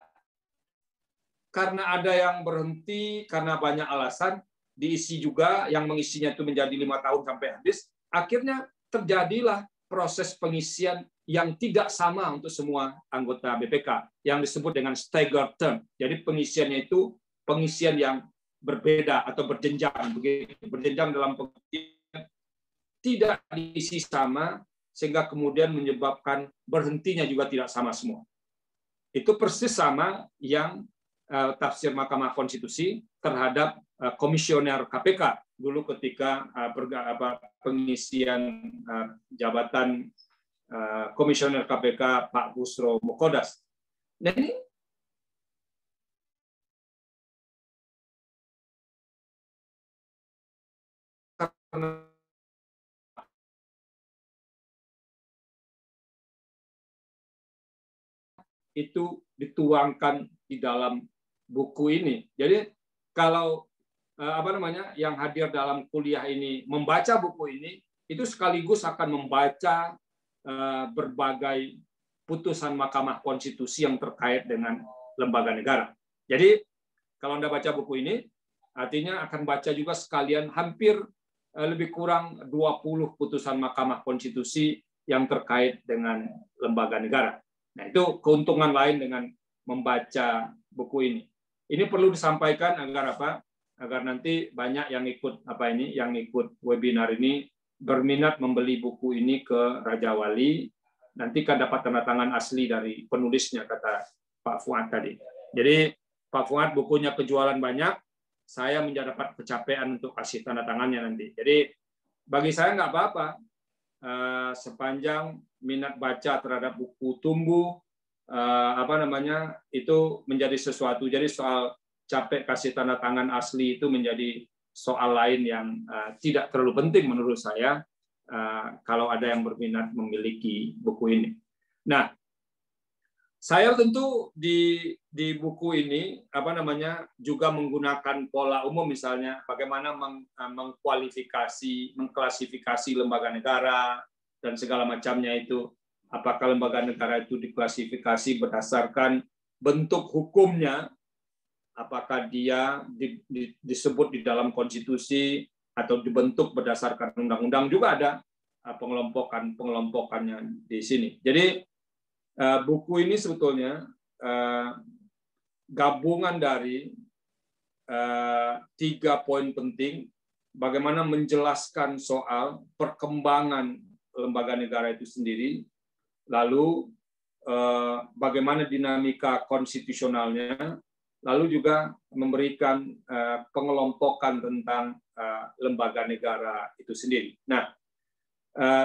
Karena ada yang berhenti karena banyak alasan, diisi juga yang mengisinya itu menjadi 5 tahun sampai habis, akhirnya terjadilah proses pengisian yang tidak sama untuk semua anggota BPK yang disebut dengan staggered term. Jadi pengisiannya itu pengisian yang berbeda atau berjenjang, begitu berjenjang dalam pengisian, tidak diisi sama sehingga kemudian menyebabkan berhentinya juga tidak sama semua. Itu persis sama yang tafsir Mahkamah Konstitusi terhadap komisioner KPK dulu ketika pengisian jabatan komisioner KPK Pak Busro Mukodas. Nah, ini itu dituangkan di dalam buku ini. Jadi kalau yang hadir dalam kuliah ini membaca buku ini, itu sekaligus akan membaca berbagai putusan Mahkamah Konstitusi yang terkait dengan lembaga negara. Jadi kalau Anda baca buku ini, artinya akan baca juga sekalian hampir lebih kurang 20 putusan Mahkamah Konstitusi yang terkait dengan lembaga negara. Nah, itu keuntungan lain dengan membaca buku ini. Ini perlu disampaikan agar apa? Agar nanti banyak yang ikut yang ikut webinar ini berminat membeli buku ini ke Raja Wali. Nanti kan dapat tanda tangan asli dari penulisnya, kata Pak Fuad tadi. Jadi Pak Fuad bukunya kejualan banyak, saya mendapat kecapean untuk kasih tanda tangannya nanti. Jadi bagi saya nggak apa-apa, sepanjang minat baca terhadap buku tumbuh, itu menjadi sesuatu. Jadi soal capek kasih tanda tangan asli itu menjadi soal lain yang tidak terlalu penting menurut saya kalau ada yang berminat memiliki buku ini. Nah, saya tentu di buku ini juga menggunakan pola umum, misalnya bagaimana mengklasifikasi lembaga negara dan segala macamnya itu. Apakah lembaga negara itu diklasifikasi berdasarkan bentuk hukumnya, apakah dia disebut di dalam konstitusi atau dibentuk berdasarkan undang-undang, juga ada pengelompokannya di sini. Jadi buku ini sebetulnya gabungan dari 3 poin penting, bagaimana menjelaskan soal perkembangan lembaga negara itu sendiri, lalu bagaimana dinamika konstitusionalnya, lalu juga memberikan pengelompokan tentang lembaga negara itu sendiri. Nah,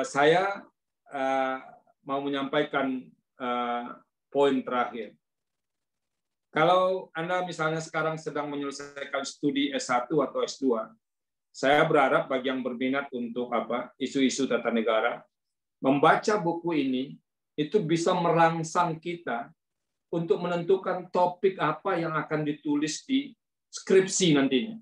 saya mau menyampaikan poin terakhir. Kalau Anda misalnya sekarang sedang menyelesaikan studi S1 atau S2, saya berharap bagi yang berminat untuk isu-isu tata negara, membaca buku ini itu bisa merangsang kita untuk menentukan topik apa yang akan ditulis di skripsi nantinya.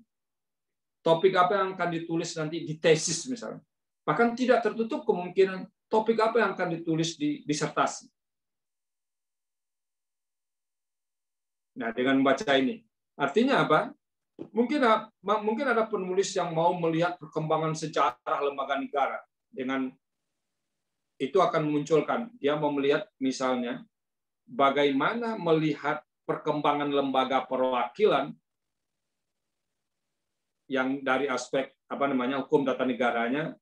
Topik apa yang akan ditulis nanti di tesis misalnya. Bahkan tidak tertutup kemungkinan topik apa yang akan ditulis di disertasi. Nah, dengan membaca ini, artinya apa? Mungkin ada penulis yang mau melihat perkembangan sejarah lembaga negara. Dengan itu akan memunculkan, dia mau melihat misalnya bagaimana melihat perkembangan lembaga perwakilan yang dari aspek hukum tata negaranya,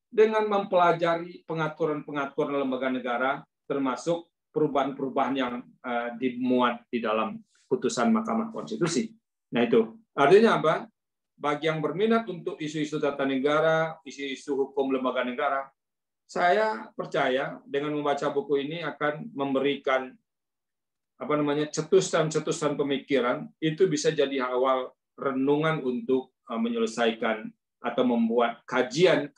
dengan mempelajari pengaturan-pengaturan lembaga negara, termasuk perubahan-perubahan yang dimuat di dalam putusan Mahkamah Konstitusi. Nah, itu artinya apa? Bagi yang berminat untuk isu-isu tata negara, isu-isu hukum lembaga negara, saya percaya dengan membaca buku ini akan memberikan cetusan-cetusan pemikiran, itu bisa jadi awal renungan untuk menyelesaikan atau membuat kajian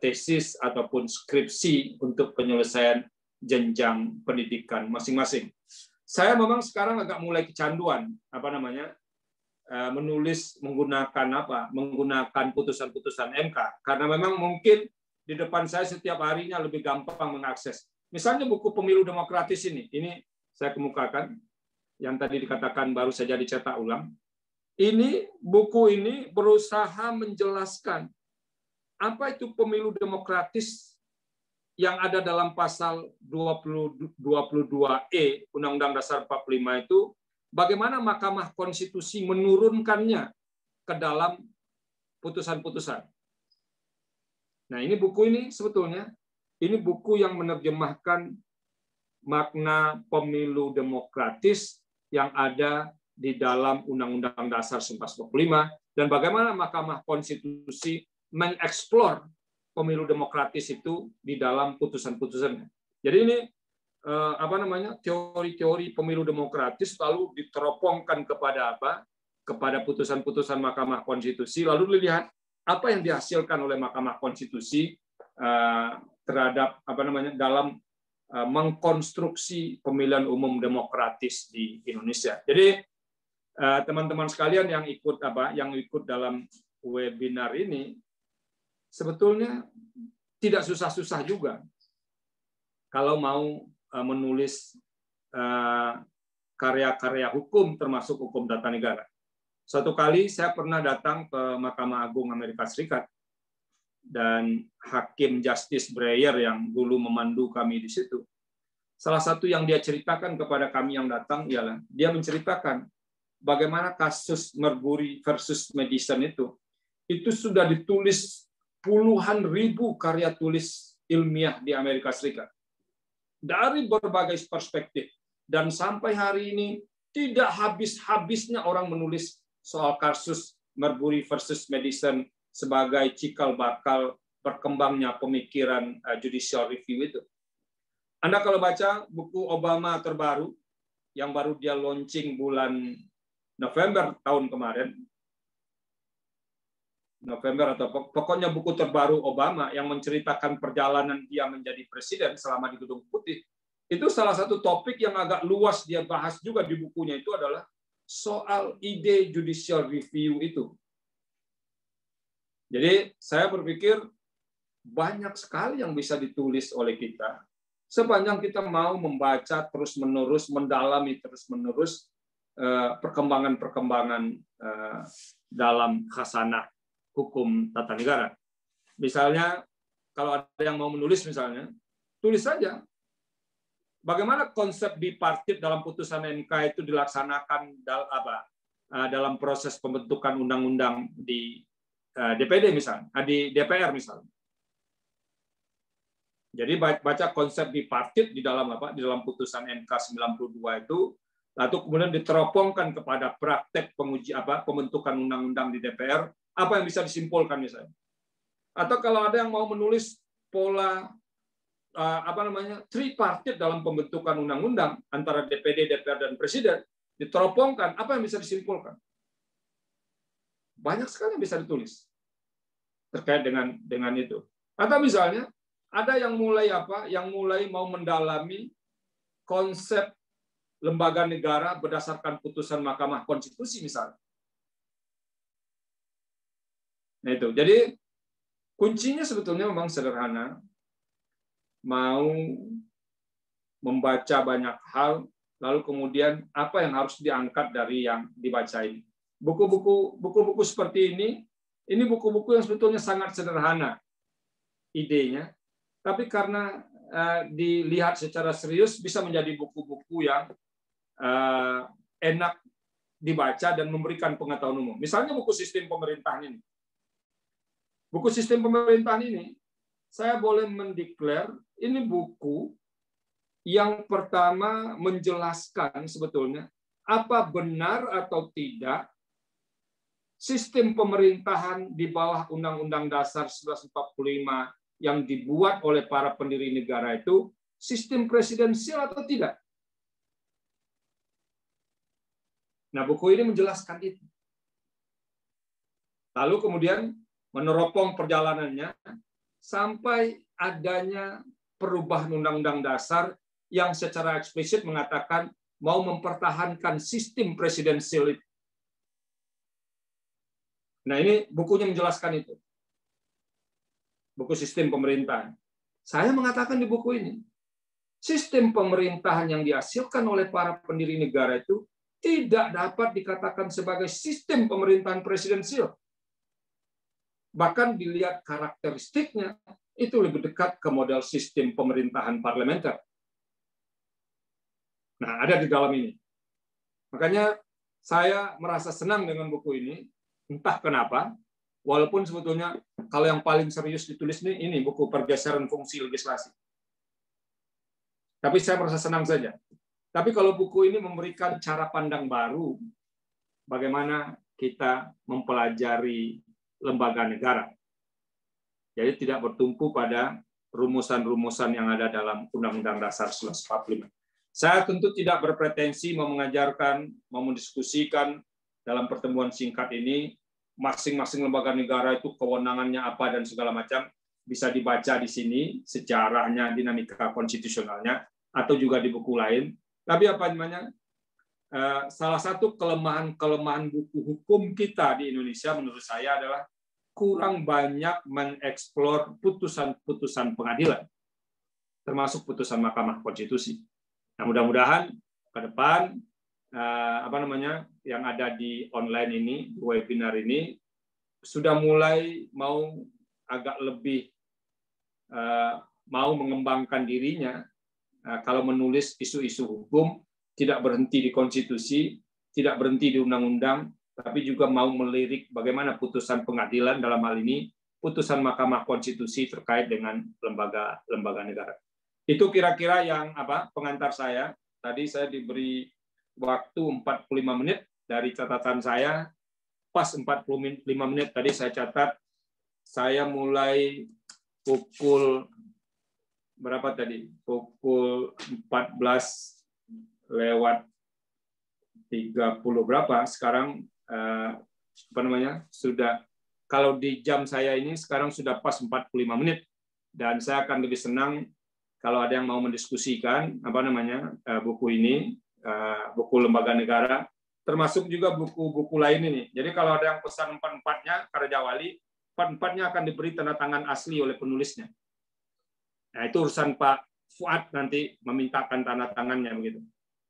tesis ataupun skripsi untuk penyelesaian jenjang pendidikan masing-masing. Saya memang sekarang agak mulai kecanduan menulis menggunakan putusan-putusan MK, karena memang mungkin di depan saya setiap harinya lebih gampang mengakses. Misalnya buku Pemilu Demokratis ini saya kemukakan yang tadi dikatakan baru saja dicetak ulang. Buku ini berusaha menjelaskan apa itu pemilu demokratis yang ada dalam pasal 22E Undang-Undang Dasar 45 itu, bagaimana Mahkamah Konstitusi menurunkannya ke dalam putusan-putusan. Nah, ini buku ini sebetulnya ini buku yang menerjemahkan makna pemilu demokratis yang ada di dalam Undang-Undang Dasar 1945 dan bagaimana Mahkamah Konstitusi mengeksplor pemilu demokratis itu di dalam putusan-putusannya. Jadi ini teori-teori pemilu demokratis lalu diteropongkan kepada apa? Kepada putusan-putusan Mahkamah Konstitusi, lalu dilihat apa yang dihasilkan oleh Mahkamah Konstitusi terhadap dalam mengkonstruksi pemilihan umum demokratis di Indonesia. Jadi teman-teman sekalian yang ikut dalam webinar ini sebetulnya tidak susah-susah juga kalau mau menulis karya-karya hukum termasuk hukum tata negara. Suatu kali saya pernah datang ke Mahkamah Agung Amerika Serikat dan Hakim Justice Breyer yang dulu memandu kami di situ. Salah satu yang dia ceritakan kepada kami yang datang ialah dia menceritakan bagaimana kasus Marbury versus Madison itu sudah ditulis puluhan ribu karya tulis ilmiah di Amerika Serikat dari berbagai perspektif, dan sampai hari ini tidak habis-habisnya orang menulis soal kasus Marbury versus Madison sebagai cikal bakal berkembangnya pemikiran judicial review itu. Anda kalau baca buku Obama terbaru yang baru dia launching bulan November tahun kemarin, November atau pokoknya buku terbaru Obama yang menceritakan perjalanan dia menjadi presiden selama di Gedung Putih, itu salah satu topik yang agak luas dia bahas juga di bukunya itu adalah soal ide judicial review itu. Jadi saya berpikir banyak sekali yang bisa ditulis oleh kita sepanjang kita mau membaca terus-menerus, mendalami terus-menerus perkembangan-perkembangan dalam khasanah hukum tata negara. Misalnya kalau ada yang mau menulis misalnya, tulis saja bagaimana konsep bipartit dalam putusan MK itu dilaksanakan dalam proses pembentukan undang-undang di DPD misalnya, di DPR misalnya. Jadi baca konsep bipartit di dalam putusan MK 92 itu, lalu kemudian diteropongkan kepada praktek pembentukan undang-undang di DPR, apa yang bisa disimpulkan misalnya. Atau kalau ada yang mau menulis pola tripartit dalam pembentukan undang-undang antara DPD, DPR dan Presiden, diteropongkan, apa yang bisa disimpulkan? Banyak sekali yang bisa ditulis terkait dengan itu. Atau misalnya ada yang mulai mau mendalami konsep lembaga negara berdasarkan putusan Mahkamah Konstitusi misalnya. Nah itu. Jadi kuncinya sebetulnya memang sederhana. Mau membaca banyak hal, lalu kemudian apa yang harus diangkat dari yang dibaca ini. Buku-buku seperti ini buku-buku yang sebetulnya sangat sederhana idenya, tapi karena dilihat secara serius bisa menjadi buku-buku yang enak dibaca dan memberikan pengetahuan umum. Misalnya buku sistem pemerintahan ini. Buku sistem pemerintahan ini, saya boleh mendeklar ini buku yang pertama menjelaskan sebetulnya apa benar atau tidak sistem pemerintahan di bawah Undang-Undang Dasar 1945 yang dibuat oleh para pendiri negara itu sistem presidensial atau tidak. Nah, buku ini menjelaskan itu. Lalu kemudian meneropong perjalanannya sampai adanya perubahan Undang-Undang Dasar yang secara eksplisit mengatakan mau mempertahankan sistem presidensial itu. Nah, ini bukunya menjelaskan itu. Buku sistem pemerintahan. Saya mengatakan di buku ini, sistem pemerintahan yang dihasilkan oleh para pendiri negara itu tidak dapat dikatakan sebagai sistem pemerintahan presidensial. Bahkan dilihat karakteristiknya, itu lebih dekat ke model sistem pemerintahan parlementer. Nah, ada di dalam ini. Makanya saya merasa senang dengan buku ini. Entah kenapa, Walaupun sebetulnya kalau yang paling serius ditulis ini buku Pergeseran Fungsi Legislasi. Tapi saya merasa senang saja. Tapi kalau buku ini memberikan cara pandang baru bagaimana kita mempelajari lembaga negara. Jadi tidak bertumpu pada rumusan-rumusan yang ada dalam Undang-Undang Dasar 1945. Saya tentu tidak berpretensi mau mengajarkan, mau mendiskusikan dalam pertemuan singkat ini, masing-masing lembaga negara itu kewenangannya apa dan segala macam, bisa dibaca di sini, sejarahnya, dinamika konstitusionalnya, atau juga di buku lain. Tapi apa namanya? Salah satu kelemahan buku hukum kita di Indonesia menurut saya adalah kurang banyak mengeksplor putusan-putusan pengadilan, termasuk putusan Mahkamah Konstitusi. Nah, mudah-mudahan ke depan yang ada di online ini, di webinar ini sudah mulai mau agak lebih mau mengembangkan dirinya kalau menulis isu-isu hukum. Tidak berhenti di konstitusi, tidak berhenti di undang-undang, tapi juga mau melirik bagaimana putusan pengadilan dalam hal ini, putusan Mahkamah Konstitusi terkait dengan lembaga negara. Itu kira-kira yang pengantar saya. Tadi saya diberi waktu 45 menit dari catatan saya. Pas 45 menit tadi saya catat, saya mulai pukul berapa tadi? Pukul 14 lewat 30 berapa sekarang sudah, kalau di jam saya ini sekarang sudah pas 45 menit, dan saya akan lebih senang kalau ada yang mau mendiskusikan buku ini, buku lembaga negara, termasuk juga buku-buku lain ini. Jadi kalau ada yang pesan 4-4-nya Karya Wali, 4-4-nya akan diberi tanda tangan asli oleh penulisnya. Nah, itu urusan Pak Fuad nanti memintakan tanda tangannya begitu.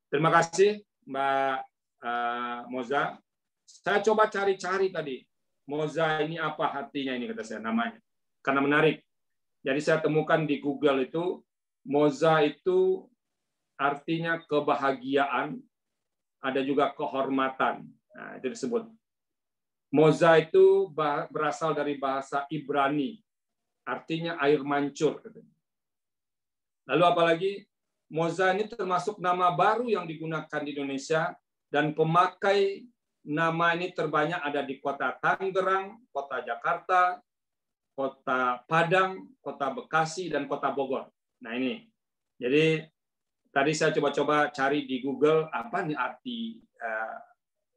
Terima kasih Mbak Moza. Saya coba cari-cari tadi. Moza ini apa artinya ini, kata saya namanya. Karena menarik. Jadi saya temukan di Google itu, Moza itu artinya kebahagiaan, ada juga kehormatan. Nah, itu disebut. Moza itu berasal dari bahasa Ibrani. Artinya air mancur. Lalu apalagi, Moza ini termasuk nama baru yang digunakan di Indonesia, dan pemakai nama ini terbanyak ada di kota Tangerang, kota Jakarta, kota Padang, kota Bekasi, dan kota Bogor. Nah ini, jadi tadi saya coba-coba cari di Google apa nih arti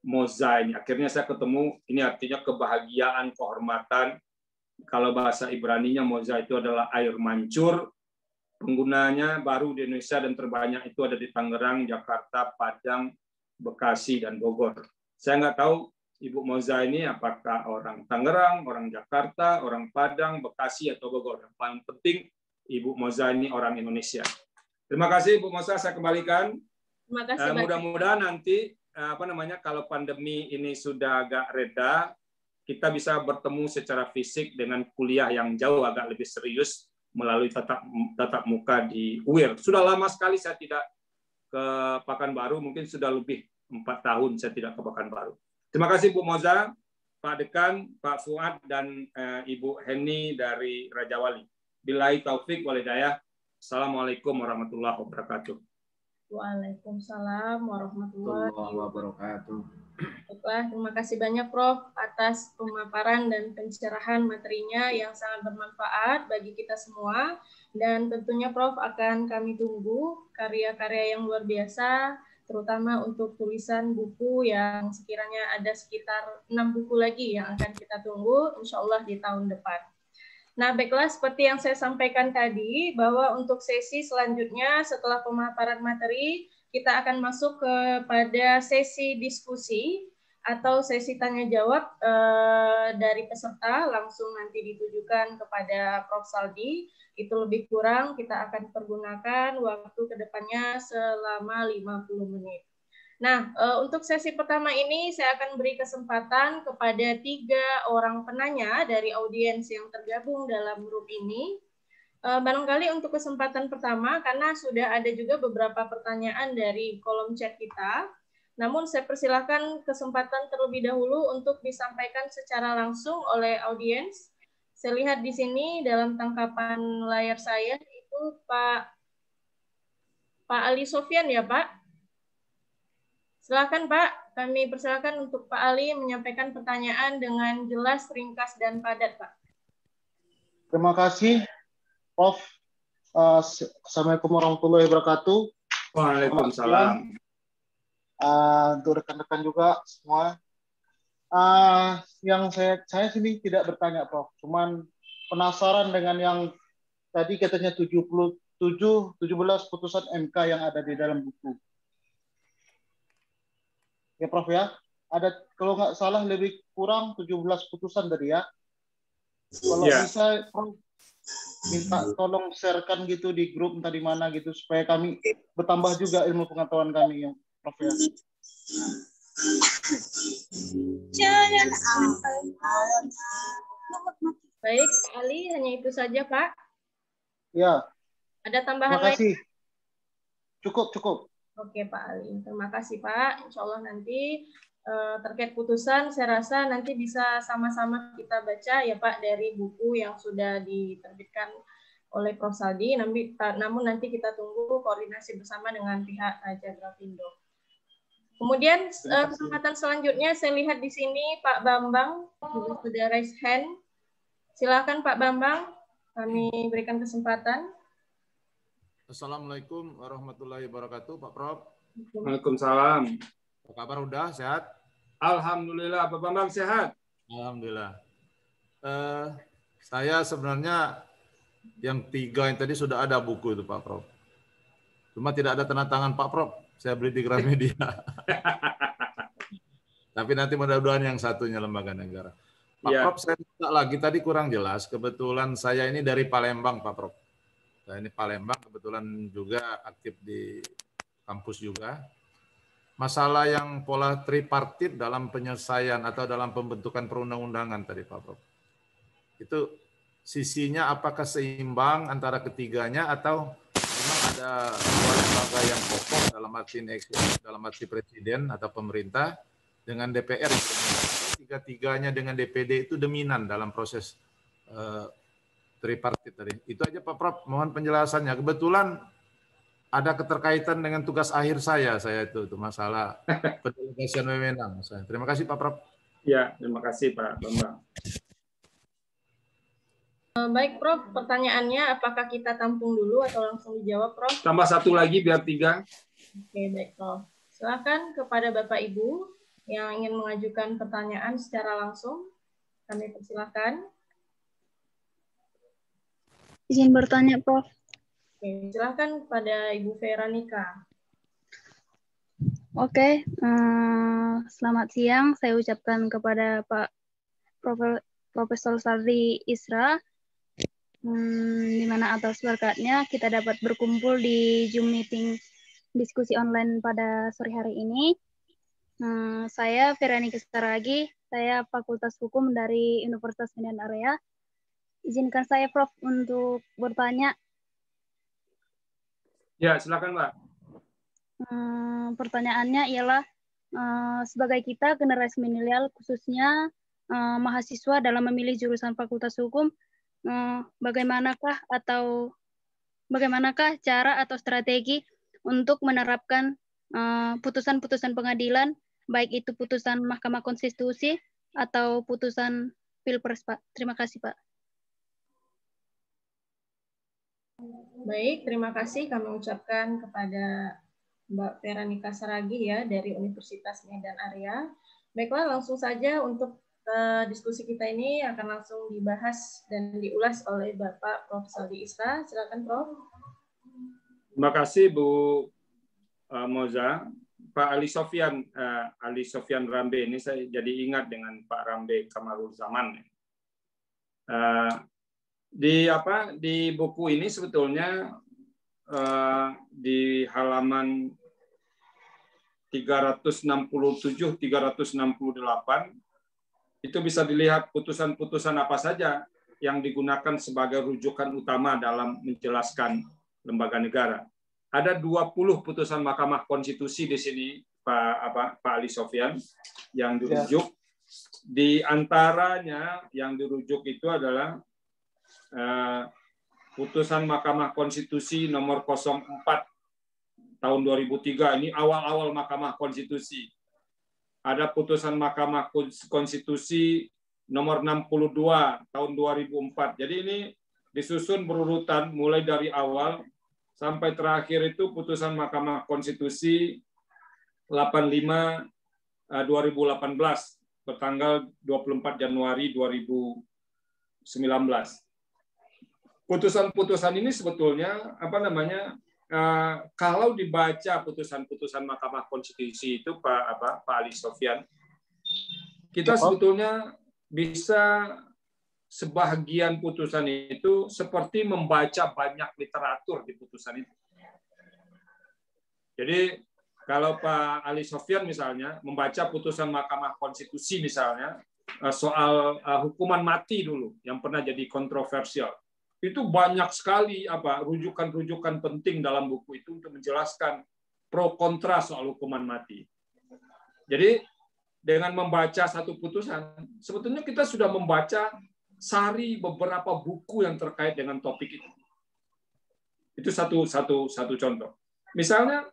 Moza ini. Akhirnya saya ketemu ini artinya kebahagiaan, kehormatan. Kalau bahasa Ibraninya Moza itu adalah air mancur. Penggunanya baru di Indonesia dan terbanyak itu ada di Tangerang, Jakarta, Padang, Bekasi, dan Bogor. Saya nggak tahu Ibu Moza ini apakah orang Tangerang, orang Jakarta, orang Padang, Bekasi, atau Bogor. Yang paling penting Ibu Moza ini orang Indonesia. Terima kasih Ibu Moza, saya kembalikan. Terima kasih. Mudah-mudahan nanti kalau pandemi ini sudah agak reda, kita bisa bertemu secara fisik dengan kuliah yang jauh agak lebih serius melalui tatap muka di UIR. Sudah lama sekali saya tidak ke Pekanbaru, mungkin sudah lebih 4 tahun saya tidak ke Pekanbaru. Terima kasih Bu Moza, Pak Dekan, Pak Fuad, dan Ibu Heni dari Raja Wali. Billahi taufik wal hidayah. Assalamualaikum warahmatullahi wabarakatuh. Waalaikumsalam warahmatullahi wabarakatuh. Baiklah, terima kasih banyak Prof atas pemaparan dan pencerahan materinya yang sangat bermanfaat bagi kita semua, dan tentunya Prof akan kami tunggu karya-karya yang luar biasa, terutama untuk tulisan buku yang sekiranya ada sekitar 6 buku lagi yang akan kita tunggu insya Allah di tahun depan. Nah, baiklah, seperti yang saya sampaikan tadi, bahwa untuk sesi selanjutnya setelah pemaparan materi, kita akan masuk kepada sesi diskusi atau sesi tanya-jawab dari peserta, langsung nanti ditujukan kepada Prof. Saldi. Itu lebih kurang kita akan pergunakan waktu ke depannya selama 50 menit. Nah, untuk sesi pertama ini saya akan beri kesempatan kepada 3 orang penanya dari audiens yang tergabung dalam grup ini. Barangkali untuk kesempatan pertama, karena sudah ada juga beberapa pertanyaan dari kolom chat kita, Namun saya persilakan kesempatan terlebih dahulu untuk disampaikan secara langsung oleh audiens. Saya lihat di sini dalam tangkapan layar saya itu Pak Ali Sofyan ya Pak. Silakan Pak, kami persilakan untuk Pak Ali menyampaikan pertanyaan dengan jelas, ringkas, dan padat Pak. Terima kasih Prof. Assalamualaikum warahmatullahi wabarakatuh. Waalaikumsalam. Untuk rekan-rekan juga semua. Yang saya sini tidak bertanya Prof. Cuman penasaran dengan yang tadi katanya 17 putusan MK yang ada di dalam buku. Ya Prof ya. Ada kalau nggak salah lebih kurang 17 putusan tadi ya. Kalau bisa Prof, minta tolong sharekan gitu di grup entah di mana gitu supaya kami bertambah juga ilmu pengetahuan kami yang Prof ya. Baik, Pak Ali, hanya itu saja Pak. Ya. Ada tambahan Terima kasih. lain? Cukup. Oke Pak Ali, terima kasih Pak. Insya Allah nanti terkait putusan, saya rasa nanti bisa sama-sama kita baca ya Pak dari buku yang sudah diterbitkan oleh Prof. Saldi. Namun nanti kita tunggu koordinasi bersama dengan pihak Raja Grafindo. Kemudian kesempatan selanjutnya saya lihat di sini Pak Bambang sudah raise hand. Silakan Pak Bambang, kami berikan kesempatan. Assalamualaikum warahmatullahi wabarakatuh, Pak Prof. Waalaikumsalam. Apa kabar, udah sehat? Alhamdulillah, Pak Bambang sehat. Alhamdulillah. Saya sebenarnya yang 3 yang tadi sudah ada buku itu Pak Prof. Cuma tidak ada tanda tangan Pak Prof. Saya beli di Gramedia. Tapi nanti mudah-mudahan yang satunya lembaga negara. Pak Prof, saya minta lagi tadi kurang jelas. Kebetulan saya ini dari Palembang, Pak Prof. Saya ini Palembang, kebetulan juga aktif di kampus juga. Masalah yang pola tripartit dalam penyelesaian atau dalam pembentukan perundang-undangan tadi, Pak Prof. Itu sisinya apakah seimbang antara ketiganya atau memang ada dua lembaga yang kokoh dalam arti presiden atau pemerintah dengan DPR, tiga-tiganya dengan DPD itu dominan dalam proses tripartit tadi. Itu aja Pak Prof, mohon penjelasannya. Kebetulan ada keterkaitan dengan tugas akhir saya itu masalah pendelegasian wewenang. Terima kasih Pak Prof. Ya, terima kasih Pak Bambang. Baik Prof, pertanyaannya apakah kita tampung dulu atau langsung dijawab Prof? Tambah satu lagi biar 3. Oke, baik Prof. Silakan kepada Bapak Ibu yang ingin mengajukan pertanyaan secara langsung. Kami persilakan. Izin bertanya Prof. Oke, silakan kepada Ibu Veronica. Oke, selamat siang. Saya ucapkan kepada Pak Profesor Saldi Isra, di mana atas berkatnya kita dapat berkumpul di Zoom meeting diskusi online pada sore hari ini. Saya Veronica Saragi, saya Fakultas Hukum dari Universitas Medan Area. Izinkan saya Prof untuk bertanya. Ya, silakan Mbak. Pertanyaannya ialah sebagai kita generasi milenial khususnya mahasiswa dalam memilih jurusan Fakultas Hukum, bagaimanakah cara atau strategi untuk menerapkan putusan-putusan pengadilan, baik itu putusan Mahkamah Konstitusi atau putusan Pilpres, Pak. Terima kasih, Pak. Baik, terima kasih kami ucapkan kepada Mbak Veronica Saragi ya dari Universitas Medan Area. Baiklah, langsung saja untuk diskusi kita ini akan langsung dibahas dan diulas oleh Bapak Prof. Saldi Isra. Silakan Prof. Terima kasih Bu Moza. Pak Ali Sofyan Rambe ini saya jadi ingat dengan Pak Rambe Kamarul Zaman. Di buku ini sebetulnya di halaman 367 368 itu bisa dilihat putusan-putusan apa saja yang digunakan sebagai rujukan utama dalam menjelaskan lembaga negara. Ada 20 putusan Mahkamah Konstitusi di sini Pak Ali Sofyan yang dirujuk. Di antaranya yang dirujuk itu adalah putusan Mahkamah Konstitusi nomor 04 tahun 2003. Ini awal-awal Mahkamah Konstitusi. Ada putusan Mahkamah Konstitusi nomor 62 tahun 2004. Jadi ini disusun berurutan mulai dari awal sampai terakhir itu putusan Mahkamah Konstitusi 85 2018 bertanggal 24 Januari 2019. Putusan-putusan ini sebetulnya kalau dibaca putusan-putusan Mahkamah Konstitusi itu Pak Ali Sofyan, kita sebetulnya bisa sebahagian putusan itu seperti membaca banyak literatur di putusan itu. Jadi kalau Pak Ali Sofyan misalnya membaca putusan Mahkamah Konstitusi misalnya soal hukuman mati dulu yang pernah jadi kontroversial, itu banyak sekali rujukan-rujukan penting dalam buku itu untuk menjelaskan pro kontra soal hukuman mati. Jadi dengan membaca satu putusan, sebetulnya kita sudah membaca sari beberapa buku yang terkait dengan topik itu. Itu satu contoh. Misalnya,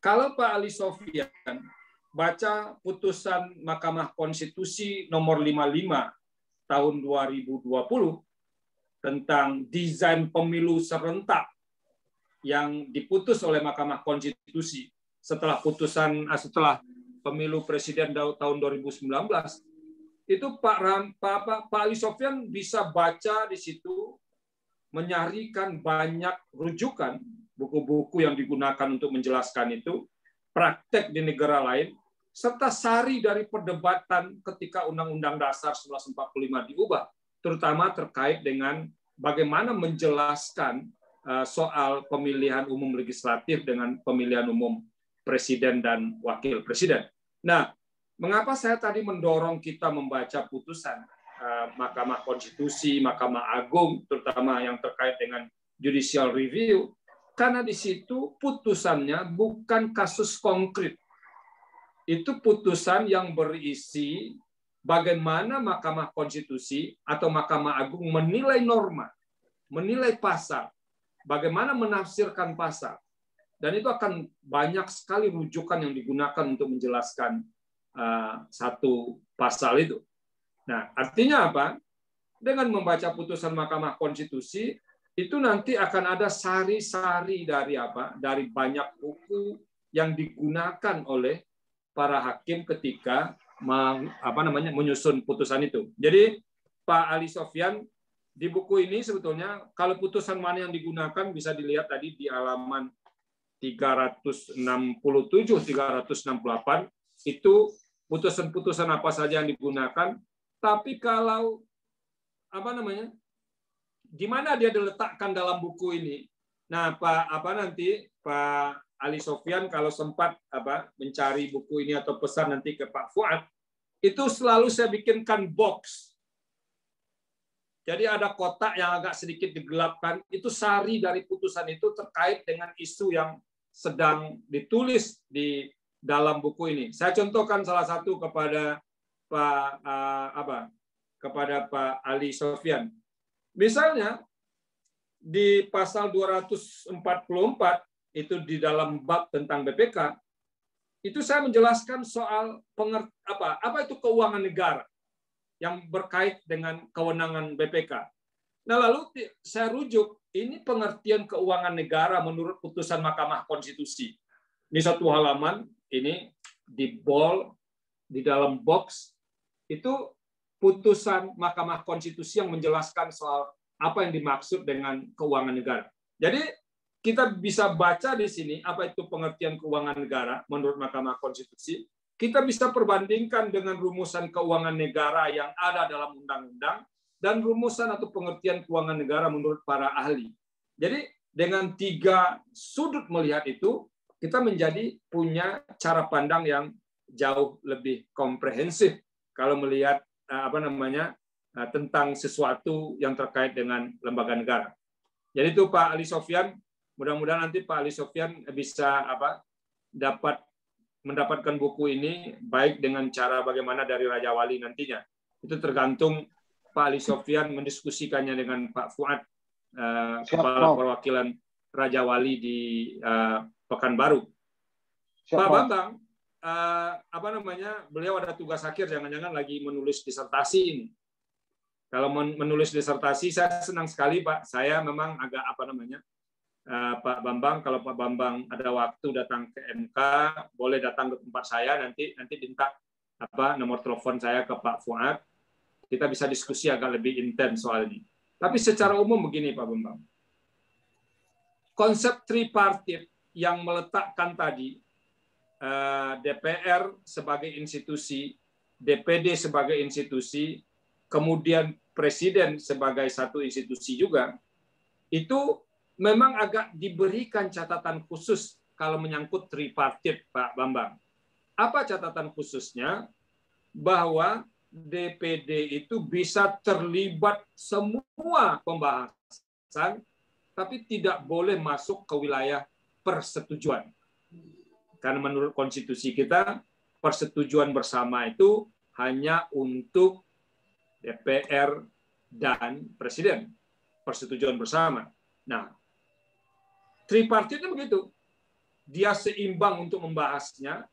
kalau Pak Ali Sofyan baca putusan Mahkamah Konstitusi nomor 55 tahun 2020 tentang desain pemilu serentak yang diputus oleh Mahkamah Konstitusi setelah pemilu presiden tahun 2019, itu Pak Ali Sofyan bisa baca di situ, menyarikan banyak rujukan buku-buku yang digunakan untuk menjelaskan itu, praktek di negara lain, serta sari dari perdebatan ketika Undang-Undang Dasar 1945 diubah, terutama terkait dengan bagaimana menjelaskan soal pemilihan umum legislatif dengan pemilihan umum presiden dan wakil presiden. Nah, mengapa saya tadi mendorong kita membaca putusan Mahkamah Konstitusi, Mahkamah Agung, terutama yang terkait dengan judicial review? Karena di situ putusannya bukan kasus konkret. Itu putusan yang berisi bagaimana Mahkamah Konstitusi atau Mahkamah Agung menilai norma, menilai pasal, bagaimana menafsirkan pasal. Dan itu akan banyak sekali rujukan yang digunakan untuk menjelaskan satu pasal itu. Nah, artinya apa? Dengan membaca putusan Mahkamah Konstitusi, itu nanti akan ada sari-sari dari banyak buku yang digunakan oleh para hakim ketika menyusun putusan itu. Jadi Pak Ali Sofyan di buku ini sebetulnya kalau putusan mana yang digunakan bisa dilihat tadi di halaman 367, 368 itu putusan-putusan apa saja yang digunakan. Tapi kalau di mana dia diletakkan dalam buku ini? Nah, Pak Ali Sofyan kalau sempat mencari buku ini atau pesan nanti ke Pak Fuad, itu selalu saya bikinkan box. Jadi ada kotak yang agak sedikit digelapkan, itu sari dari putusan itu terkait dengan isu yang sedang ditulis di dalam buku ini. Saya contohkan salah satu kepada Pak Ali Sofyan. Misalnya di pasal 244 itu di dalam bab tentang BPK, itu saya menjelaskan soal apa itu keuangan negara yang berkait dengan kewenangan BPK. Nah, lalu saya rujuk, ini pengertian keuangan negara menurut putusan Mahkamah Konstitusi. Ini satu halaman, ini di bold, di dalam box, itu putusan Mahkamah Konstitusi yang menjelaskan soal apa yang dimaksud dengan keuangan negara. Jadi, kita bisa baca di sini apa itu pengertian keuangan negara menurut Mahkamah Konstitusi. Kita bisa perbandingkan dengan rumusan keuangan negara yang ada dalam undang-undang dan rumusan atau pengertian keuangan negara menurut para ahli. Jadi dengan 3 sudut melihat itu, kita menjadi punya cara pandang yang jauh lebih komprehensif kalau melihat tentang sesuatu yang terkait dengan lembaga negara. Jadi itu Pak Ali Sofyan, mudah-mudahan nanti Pak Ali Sofyan bisa dapat mendapatkan buku ini baik dengan cara bagaimana dari Raja Wali nantinya. Itu tergantung Pak Ali Sofyan mendiskusikannya dengan Pak Fuad, Kepala Perwakilan Raja Wali di Pekanbaru. Pak Bambang, beliau ada tugas akhir, jangan-jangan lagi menulis disertasi ini. Kalau menulis disertasi, saya senang sekali, Pak. Saya memang agak Pak Bambang, kalau Pak Bambang ada waktu datang ke MK, boleh datang ke tempat saya, nanti minta nomor telepon saya ke Pak Fuad. Kita bisa diskusi agak lebih intens soal ini. Tapi secara umum begini, Pak Bambang. Konsep tripartit yang meletakkan tadi DPR sebagai institusi, DPD sebagai institusi, kemudian Presiden sebagai satu institusi juga, itu memang agak diberikan catatan khusus kalau menyangkut tripartit, Pak Bambang. Apa catatan khususnya? Bahwa DPD itu bisa terlibat semua pembahasan, tapi tidak boleh masuk ke wilayah persetujuan. Karena menurut konstitusi kita, persetujuan bersama itu hanya untuk DPR dan Presiden. Persetujuan bersama. Nah, tripartit itu begitu. Dia seimbang untuk membahasnya,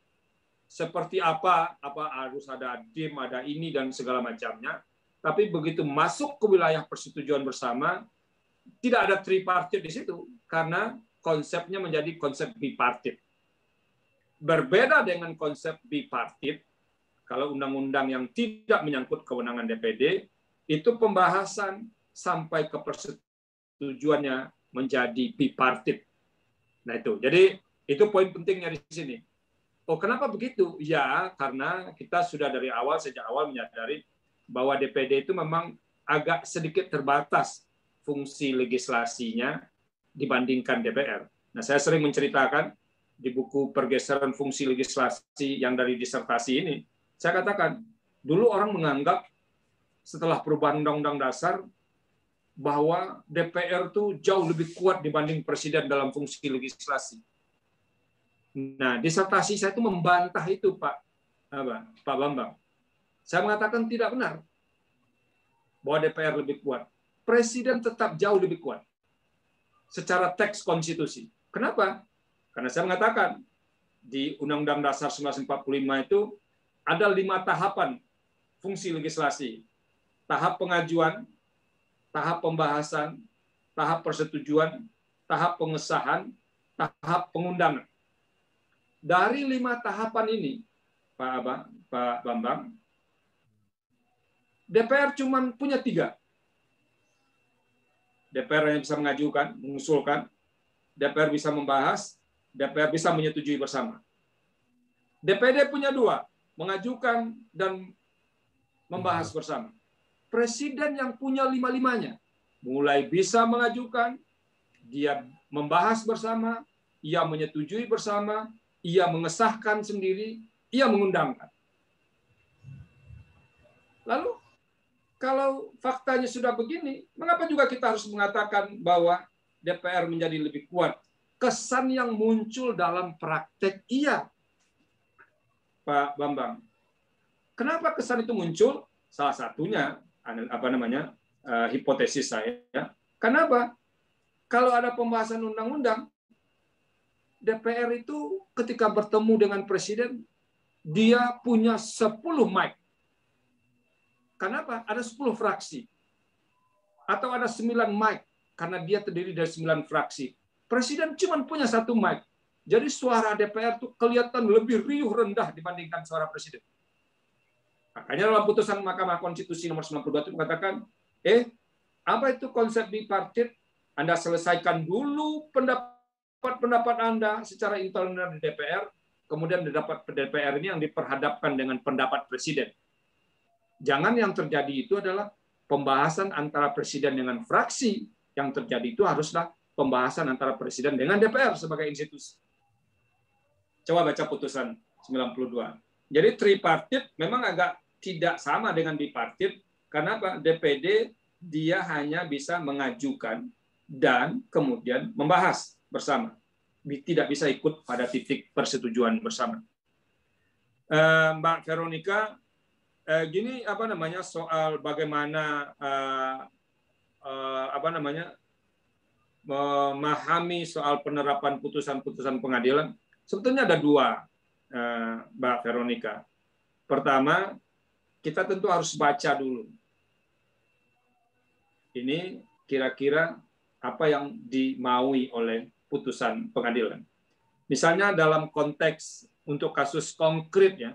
seperti apa harus ada DIM, ada ini, dan segala macamnya. Tapi begitu masuk ke wilayah persetujuan bersama, tidak ada tripartit di situ, karena konsepnya menjadi konsep bipartit. Berbeda dengan konsep bipartit, kalau undang-undang yang tidak menyangkut kewenangan DPD, itu pembahasan sampai ke persetujuannya menjadi bipartit. Nah itu, jadi itu poin pentingnya di sini. Oh, kenapa begitu? Ya, karena kita sudah sejak awal menyadari bahwa DPD itu memang agak sedikit terbatas fungsi legislasinya dibandingkan DPR. Nah, saya sering menceritakan di buku Pergeseran Fungsi Legislasi yang dari disertasi ini, saya katakan, dulu orang menganggap setelah perubahan Undang-Undang Dasar bahwa DPR itu jauh lebih kuat dibanding Presiden dalam fungsi legislasi. Nah, disertasi saya itu membantah itu, Pak Bambang. Saya mengatakan tidak benar bahwa DPR lebih kuat. Presiden tetap jauh lebih kuat secara teks konstitusi. Kenapa? Karena saya mengatakan di Undang-Undang Dasar 1945 itu ada 5 tahapan fungsi legislasi. Tahap pengajuan, tahap pembahasan, tahap persetujuan, tahap pengesahan, tahap pengundangan. Dari 5 tahapan ini, Pak Bambang, DPR cuma punya 3. DPR hanya bisa mengajukan, mengusulkan, DPR bisa membahas, DPR bisa menyetujui bersama. DPD punya 2, mengajukan dan membahas bersama. Presiden yang punya 5-5-nya, mulai bisa mengajukan, dia membahas bersama, ia menyetujui bersama, ia mengesahkan sendiri, ia mengundangkan. Lalu, kalau faktanya sudah begini, mengapa juga kita harus mengatakan bahwa DPR menjadi lebih kuat? Kesan yang muncul dalam praktek iya, Pak Bambang. Kenapa kesan itu muncul? Salah satunya, hipotesis saya. Kenapa? Kalau ada pembahasan undang-undang, DPR itu ketika bertemu dengan Presiden, dia punya 10 mic. Kenapa? Ada 10 fraksi. Atau ada 9 mic, karena dia terdiri dari 9 fraksi. Presiden cuma punya 1 mic. Jadi suara DPR itu kelihatan lebih riuh rendah dibandingkan suara Presiden. Makanya dalam putusan Mahkamah Konstitusi nomor 92 itu mengatakan, apa itu konsep bipartit? Anda selesaikan dulu pendapat Anda secara internal di DPR, kemudian pendapat DPR ini yang diperhadapkan dengan pendapat Presiden. Jangan yang terjadi itu adalah pembahasan antara Presiden dengan fraksi, yang terjadi itu haruslah pembahasan antara Presiden dengan DPR sebagai institusi. Coba baca putusan 92. Jadi tripartit memang agak tidak sama dengan bipartit, karena apa? DPD dia hanya bisa mengajukan dan kemudian membahas bersama. Tidak bisa ikut pada titik persetujuan bersama. Mbak Veronica, gini apa namanya soal bagaimana apa namanya memahami soal penerapan putusan-putusan pengadilan. Sebetulnya ada dua, Mbak Veronica. Pertama, kita tentu harus baca dulu. Ini kira-kira apa yang dimaui oleh putusan pengadilan. Misalnya dalam konteks untuk kasus konkret ya,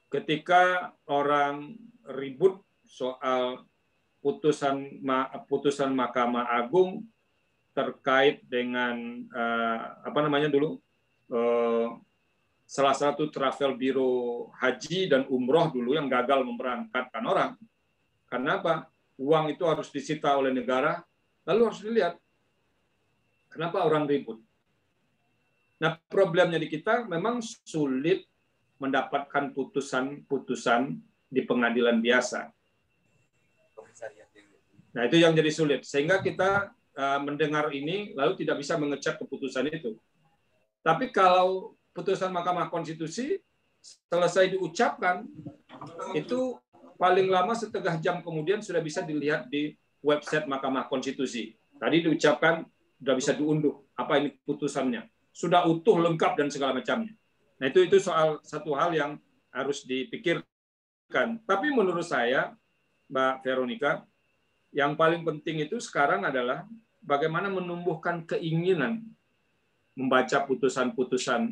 ketika orang ribut soal putusan Mahkamah Agung terkait dengan apa namanya dulu salah satu travel biro haji dan umroh dulu yang gagal memberangkatkan orang. Kenapa? Uang itu harus disita oleh negara, lalu harus dilihat kenapa orang ribut. Nah, problemnya di kita memang sulit mendapatkan putusan-putusan di pengadilan biasa. Nah, itu yang jadi sulit. Sehingga kita mendengar ini, lalu tidak bisa mengecek keputusan itu. Tapi kalau putusan Mahkamah Konstitusi selesai diucapkan, itu paling lama setengah jam kemudian sudah bisa dilihat di website Mahkamah Konstitusi. Tadi diucapkan, sudah bisa diunduh apa ini putusannya. Sudah utuh, lengkap, dan segala macamnya. Nah, itu soal satu hal yang harus dipikirkan. Tapi menurut saya, Mbak Veronica, yang paling penting itu sekarang adalah bagaimana menumbuhkan keinginan membaca putusan-putusan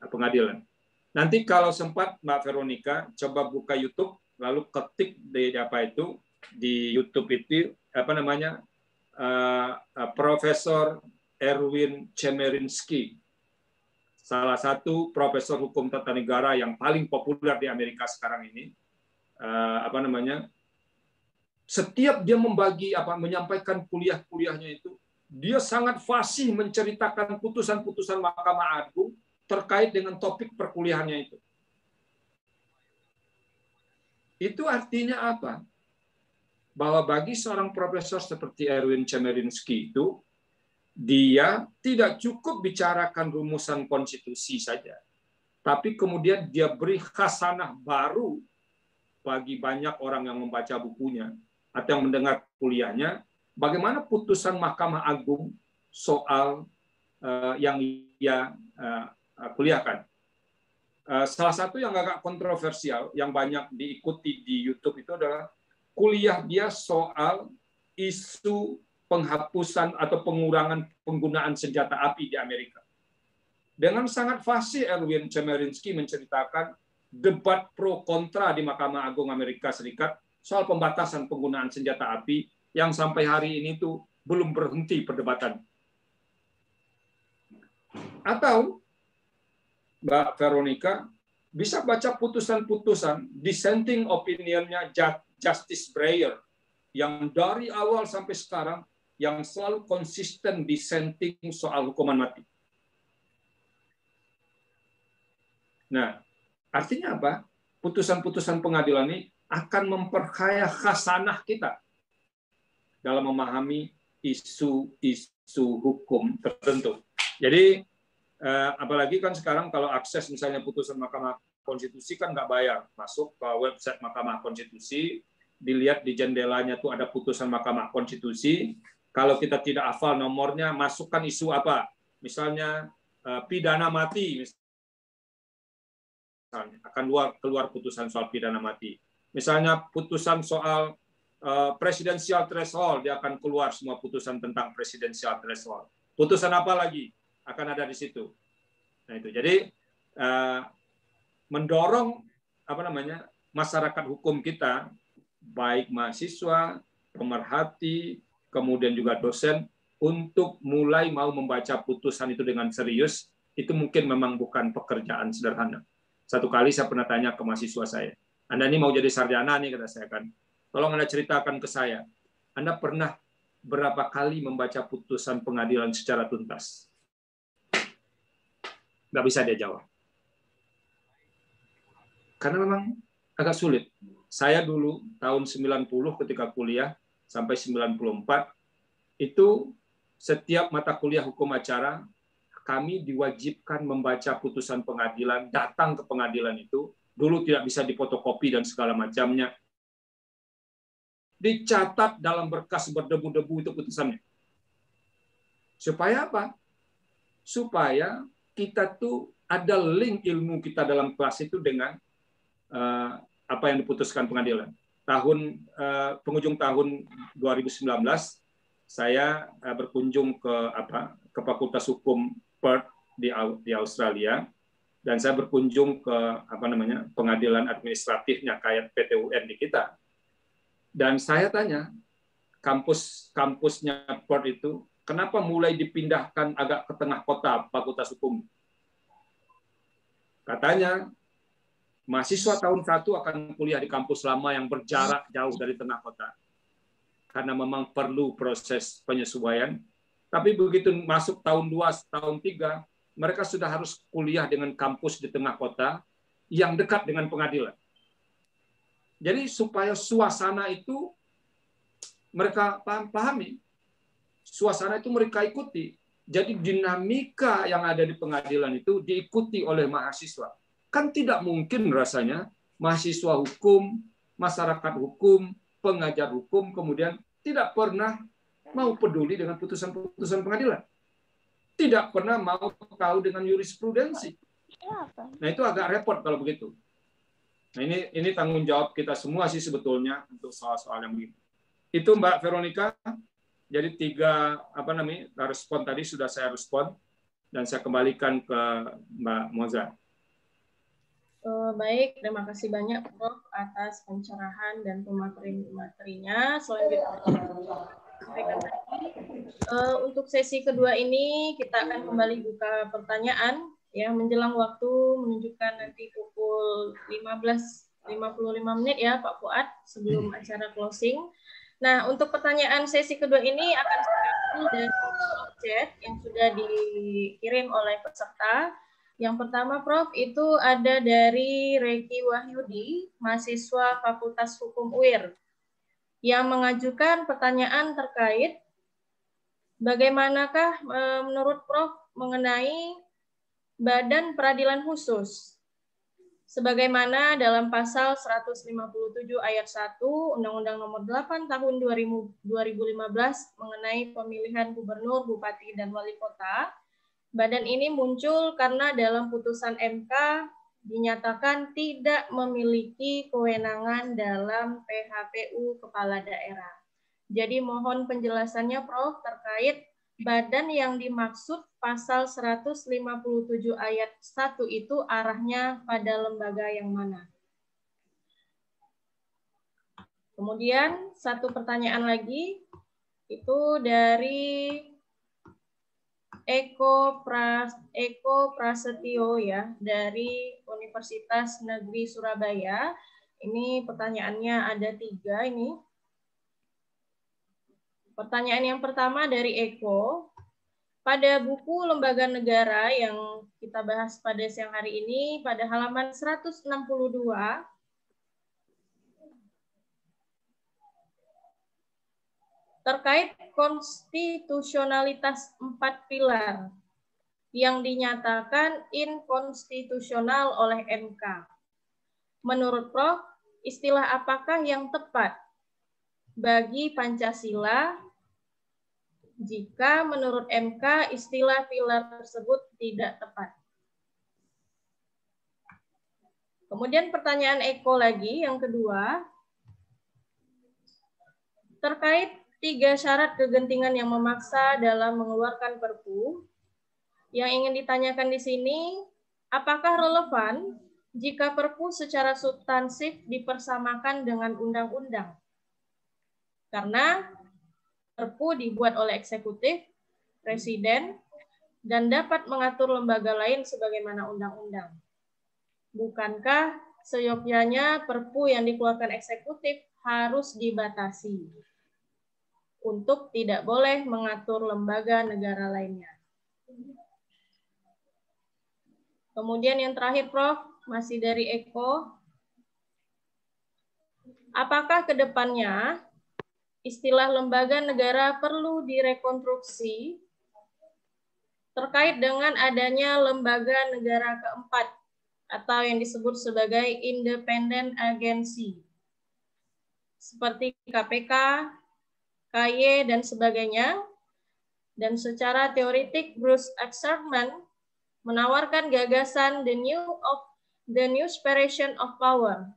pengadilan. Nanti kalau sempat, Mbak Veronica, coba buka YouTube, lalu ketik di YouTube itu apa namanya Profesor Erwin Chemerinsky, salah satu profesor hukum tata negara yang paling populer di Amerika sekarang ini. Apa namanya? Setiap dia menyampaikan kuliahnya itu, dia sangat fasih menceritakan putusan-putusan Mahkamah Agung terkait dengan topik perkuliahannya itu. Itu artinya apa? Bahwa bagi seorang profesor seperti Erwin Chemerinsky itu, dia tidak cukup bicarakan rumusan konstitusi saja, tapi kemudian dia beri khasanah baru bagi banyak orang yang membaca bukunya atau yang mendengar kuliahnya, bagaimana putusan Mahkamah Agung soal yang ia kuliahkan. Salah satu yang agak kontroversial, yang banyak diikuti di YouTube itu adalah kuliah dia soal isu penghapusan atau pengurangan penggunaan senjata api di Amerika. Dengan sangat fasih Erwin Chemerinsky menceritakan debat pro kontra di Mahkamah Agung Amerika Serikat soal pembatasan penggunaan senjata api yang sampai hari ini tuh belum berhenti perdebatan. Atau Mbak Veronica bisa baca putusan-putusan dissenting opinion-nya Justice Breyer yang dari awal sampai sekarang yang selalu konsisten dissenting soal hukuman mati. Nah, artinya apa? Putusan-putusan pengadilan ini akan memperkaya khasanah kita dalam memahami isu-isu hukum tertentu. Jadi apalagi kan sekarang kalau akses misalnya putusan Mahkamah Konstitusi kan nggak bayar, masuk ke website Mahkamah Konstitusi, dilihat di jendelanya tuh ada putusan Mahkamah Konstitusi. Kalau kita tidak hafal nomornya, masukkan isu apa, misalnya pidana mati, misalnya akan keluar putusan soal pidana mati. Misalnya putusan soal presidensial threshold, dia akan keluar semua putusan tentang presidensial threshold. Putusan apa lagi? Akan ada di situ. Nah itu jadi mendorong apa namanya masyarakat hukum kita, baik mahasiswa, pemerhati, kemudian juga dosen, untuk mulai mau membaca putusan itu dengan serius. Itu mungkin memang bukan pekerjaan sederhana. Satu kali saya pernah tanya ke mahasiswa saya, Anda ini mau jadi sarjana nih, kata saya kan, tolong Anda ceritakan ke saya, Anda pernah berapa kali membaca putusan pengadilan secara tuntas? Nggak bisa dia jawab. Karena memang agak sulit. Saya dulu tahun 90 ketika kuliah sampai 94 itu setiap mata kuliah hukum acara kami diwajibkan membaca putusan pengadilan, datang ke pengadilan itu. Dulu tidak bisa difotokopi dan segala macamnya. Dicatat dalam berkas berdebu-debu itu putusannya. Supaya apa? Supaya kita tuh ada link ilmu kita dalam kelas itu dengan apa yang diputuskan pengadilan. Penghujung tahun 2019 saya berkunjung ke Fakultas Hukum Perth di Australia, dan saya berkunjung ke pengadilan administratifnya kayak PT UN di kita. Dan saya tanya, kampusnya Perth itu kenapa mulai dipindahkan agak ke tengah kota Fakultas Hukum? Katanya mahasiswa tahun 1 akan kuliah di kampus lama yang berjarak jauh dari tengah kota. Karena memang perlu proses penyesuaian. Tapi begitu masuk tahun 2, tahun 3, mereka sudah harus kuliah dengan kampus di tengah kota yang dekat dengan pengadilan. Jadi supaya suasana itu mereka pahami. Suasana itu mereka ikuti. Jadi dinamika yang ada di pengadilan itu diikuti oleh mahasiswa. Kan tidak mungkin rasanya mahasiswa hukum, masyarakat hukum, pengajar hukum, kemudian tidak pernah mau peduli dengan putusan-putusan pengadilan. Tidak pernah mau tahu dengan jurisprudensi. Nah, itu agak repot kalau begitu. Nah, ini tanggung jawab kita semua sih sebetulnya untuk soal-soal yang begitu. Itu Mbak Veronica. Jadi 3 respon tadi sudah saya respon, dan saya kembalikan ke Mbak Moza. Baik, terima kasih banyak Prof atas pencerahan dan pematerinya. Selanjutnya, untuk sesi kedua ini kita akan kembali buka pertanyaan ya, menjelang waktu menunjukkan nanti pukul 15.55 ya Pak Fuad sebelum acara closing. Nah, untuk pertanyaan sesi kedua ini akan saya ambil dari chat yang sudah dikirim oleh peserta. Yang pertama, Prof, itu ada dari Reki Wahyudi, mahasiswa Fakultas Hukum UIR, yang mengajukan pertanyaan terkait bagaimanakah menurut Prof mengenai Badan Peradilan Khusus, sebagaimana dalam pasal 157 ayat 1 Undang-Undang Nomor 8 Tahun 2015 mengenai pemilihan gubernur, bupati, dan wali kota. Badan ini muncul karena dalam putusan MK dinyatakan tidak memiliki kewenangan dalam PHPU kepala daerah. Jadi mohon penjelasannya Prof terkait badan yang dimaksud pasal 157 ayat 1 itu arahnya pada lembaga yang mana? Kemudian satu pertanyaan lagi itu dari Eko Prasetyo ya, dari Universitas Negeri Surabaya. Ini pertanyaannya ada 3 ini. Pertanyaan yang pertama dari Eko. Pada buku Lembaga Negara yang kita bahas pada siang hari ini, pada halaman 162, terkait konstitusionalitas 4 pilar yang dinyatakan inkonstitusional oleh MK. Menurut Prof, istilah apakah yang tepat bagi Pancasila jika menurut MK istilah pilar tersebut tidak tepat? Kemudian pertanyaan Eko lagi, yang kedua, terkait 3 syarat kegentingan yang memaksa dalam mengeluarkan Perpu. Yang ingin ditanyakan di sini, apakah relevan jika Perpu secara substansif dipersamakan dengan undang-undang? Karena Perpu dibuat oleh eksekutif, presiden, dan dapat mengatur lembaga lain sebagaimana undang-undang. Bukankah seyogyanya Perpu yang dikeluarkan eksekutif harus dibatasi untuk tidak boleh mengatur lembaga negara lainnya? Kemudian yang terakhir, Prof, masih dari Eko. Apakah ke depannya istilah lembaga negara perlu direkonstruksi terkait dengan adanya lembaga negara keempat atau yang disebut sebagai independent agency seperti KPK, KY, dan sebagainya. Dan secara teoritik, Bruce Ackerman menawarkan gagasan the new separation of power.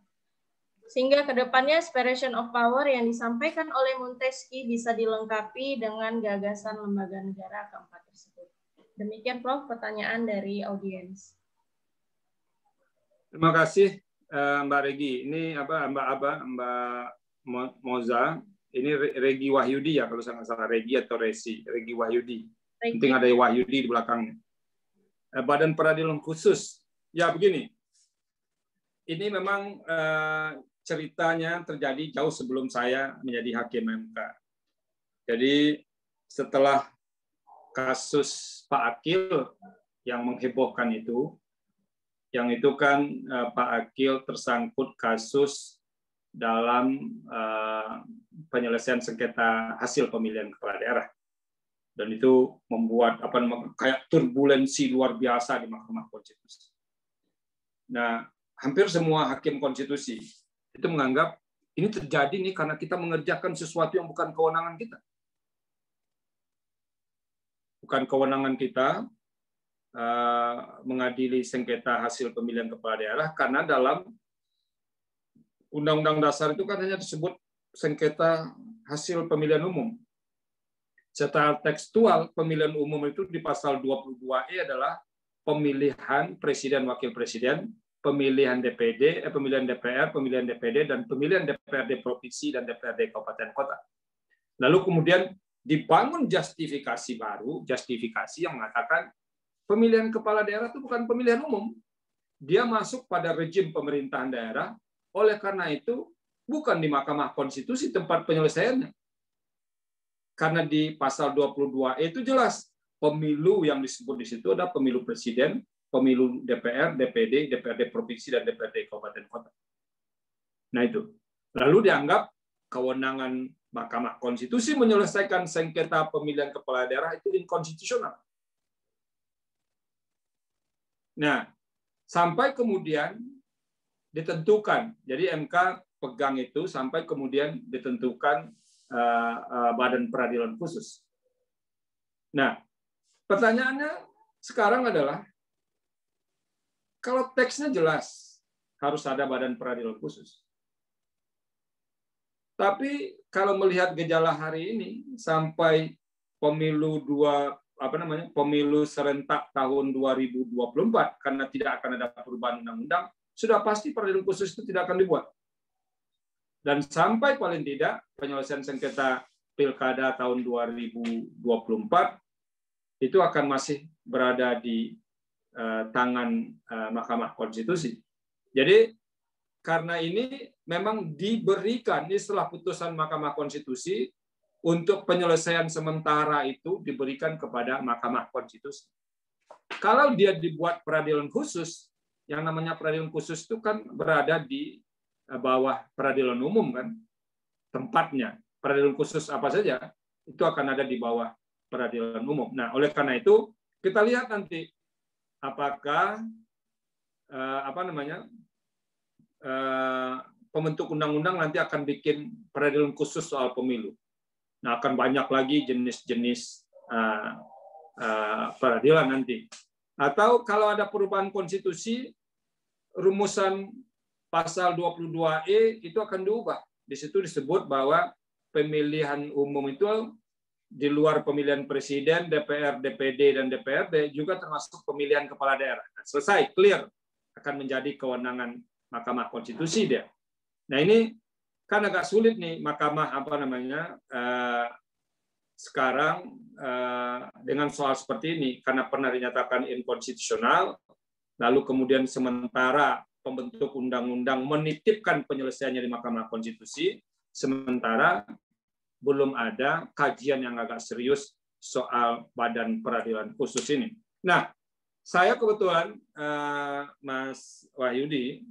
Sehingga kedepannya separation of power yang disampaikan oleh Montesquieu bisa dilengkapi dengan gagasan lembaga negara keempat tersebut. Demikian Prof, pertanyaan dari audiens. Terima kasih Mbak Regi. Ini Mbak Moza. Ini Regi Wahyudi ya, kalau saya nggak salah, Regi atau Regi Wahyudi. Penting ada Wahyudi di belakangnya. Badan Peradilan Khusus. Ya begini, ini memang ceritanya terjadi jauh sebelum saya menjadi hakim MK. Jadi setelah kasus Pak Akil yang menghebohkan itu, yang itu kan Pak Akil tersangkut kasus dalam penyelesaian sengketa hasil pemilihan kepala daerah, dan itu membuat kayak turbulensi luar biasa di Mahkamah Konstitusi. Nah, hampir semua hakim konstitusi itu menganggap ini terjadi nih karena kita mengerjakan sesuatu yang bukan kewenangan kita. Bukan kewenangan kita mengadili sengketa hasil pemilihan kepala daerah, karena dalam Undang-Undang Dasar itu kan hanya disebut sengketa hasil pemilihan umum. Secara tekstual, pemilihan umum itu di pasal 22E adalah pemilihan presiden, wakil presiden, pemilihan DPD, pemilihan DPR, pemilihan DPD, dan pemilihan DPRD provinsi dan DPRD kabupaten kota. Lalu kemudian dibangun justifikasi baru, justifikasi yang mengatakan pemilihan kepala daerah itu bukan pemilihan umum. Dia masuk pada rejim pemerintahan daerah. Oleh karena itu, bukan di Mahkamah Konstitusi tempat penyelesaiannya. Karena di pasal 22E itu jelas, pemilu yang disebut di situ ada pemilu presiden, pemilu DPR, DPD, DPRD provinsi, dan DPRD kabupaten kota. Nah itu. Lalu dianggap kewenangan Mahkamah Konstitusi menyelesaikan sengketa pemilihan kepala daerah itu inkonstitusional. Nah, sampai kemudian ditentukan. Jadi MK pegang itu sampai kemudian ditentukan Badan Peradilan Khusus. Nah, pertanyaannya sekarang adalah, kalau teksnya jelas harus ada Badan Peradilan Khusus. Tapi kalau melihat gejala hari ini sampai pemilu pemilu serentak tahun 2024 karena tidak akan ada perubahan undang-undang, sudah pasti peradilan khusus itu tidak akan dibuat. Dan sampai paling tidak penyelesaian sengketa pilkada tahun 2024 itu akan masih berada di tangan Mahkamah Konstitusi. Jadi karena ini memang diberikan setelah putusan Mahkamah Konstitusi untuk penyelesaian sementara itu diberikan kepada Mahkamah Konstitusi. Kalau dia dibuat peradilan khusus, yang namanya peradilan khusus itu kan berada di bawah peradilan umum kan, tempatnya. Peradilan khusus apa saja itu akan ada di bawah peradilan umum. Nah, oleh karena itu kita lihat nanti apakah pembentuk undang-undang nanti akan bikin peradilan khusus soal pemilu. Nah, akan banyak lagi jenis-jenis peradilan nanti. Atau kalau ada perubahan konstitusi, rumusan pasal 22E itu akan diubah. Di situ disebut bahwa pemilihan umum itu di luar pemilihan presiden, DPR, DPD, dan DPRD juga termasuk pemilihan kepala daerah. Nah, selesai, clear, akan menjadi kewenangan Mahkamah Konstitusi dia. Nah ini kan agak sulit nih Mahkamah sekarang dengan soal seperti ini karena pernah dinyatakan inkonstitusional, lalu kemudian sementara pembentuk undang-undang menitipkan penyelesaiannya di Mahkamah Konstitusi, sementara belum ada kajian yang agak serius soal Badan Peradilan Khusus ini. Nah, saya kebetulan, Mas Wahyudi,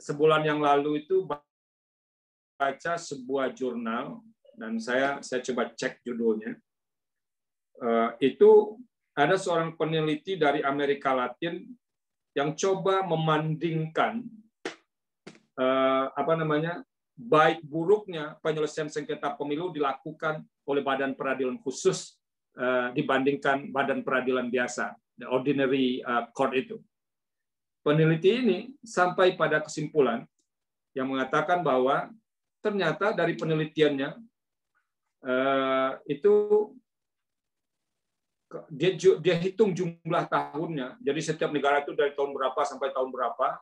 sebulan yang lalu itu baca sebuah jurnal, dan saya coba cek judulnya, itu ada seorang peneliti dari Amerika Latin yang coba membandingkan baik buruknya penyelesaian sengketa pemilu dilakukan oleh badan peradilan khusus dibandingkan badan peradilan biasa, the ordinary court itu. Peneliti ini sampai pada kesimpulan yang mengatakan bahwa ternyata dari penelitiannya itu dia hitung jumlah tahunnya. Jadi setiap negara itu dari tahun berapa sampai tahun berapa,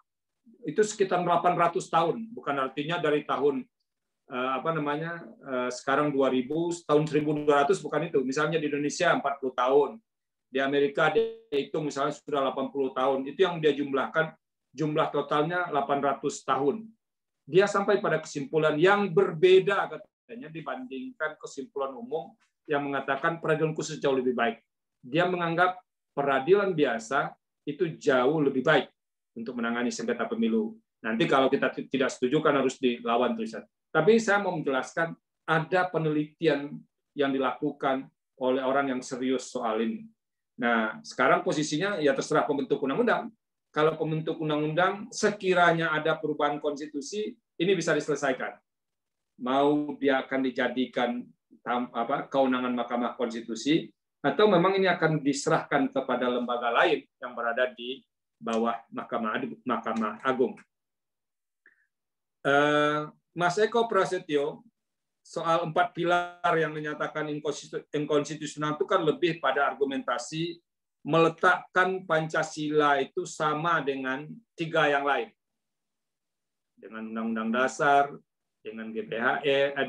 itu sekitar 800 tahun. Bukan artinya dari tahun sekarang 2000, tahun 1200 bukan itu. Misalnya di Indonesia 40 tahun. Di Amerika dia hitung misalnya sudah 80 tahun. Itu yang dia jumlahkan, jumlah totalnya 800 tahun. Dia sampai pada kesimpulan yang berbeda katanya dibandingkan kesimpulan umum yang mengatakan peradilan khusus jauh lebih baik. Dia menganggap peradilan biasa itu jauh lebih baik untuk menangani sengketa pemilu. Nanti kalau kita tidak setuju kan harus dilawan tulisan. Tapi saya mau menjelaskan ada penelitian yang dilakukan oleh orang yang serius soal ini. Nah, sekarang posisinya ya terserah pembentuk undang-undang. Kalau pembentuk undang-undang sekiranya ada perubahan konstitusi, ini bisa diselesaikan. Mau dia akan dijadikan kewenangan Mahkamah Konstitusi, atau memang ini akan diserahkan kepada lembaga lain yang berada di bawah Mahkamah Agung. Mas Eko Prasetyo, soal 4 pilar yang menyatakan inkonstitusional itu kan lebih pada argumentasi meletakkan Pancasila itu sama dengan 3 yang lain. Dengan Undang-Undang Dasar, dengan GBHE,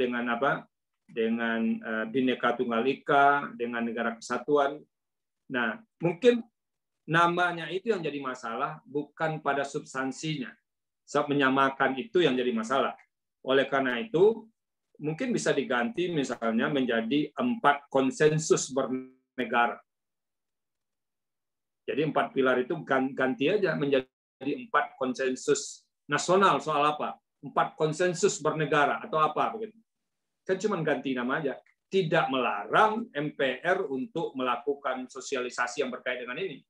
dengan Bhinneka Tunggal Ika, dengan Negara Kesatuan. Nah, mungkin namanya itu yang jadi masalah, bukan pada substansinya. Menyamakan itu yang jadi masalah. Oleh karena itu, mungkin bisa diganti misalnya menjadi 4 konsensus bernegara. Jadi 4 pilar itu ganti aja menjadi 4 konsensus nasional soal apa? 4 konsensus bernegara atau apa begitu. Kan cuma ganti nama aja. Tidak melarang MPR untuk melakukan sosialisasi yang berkait dengan ini.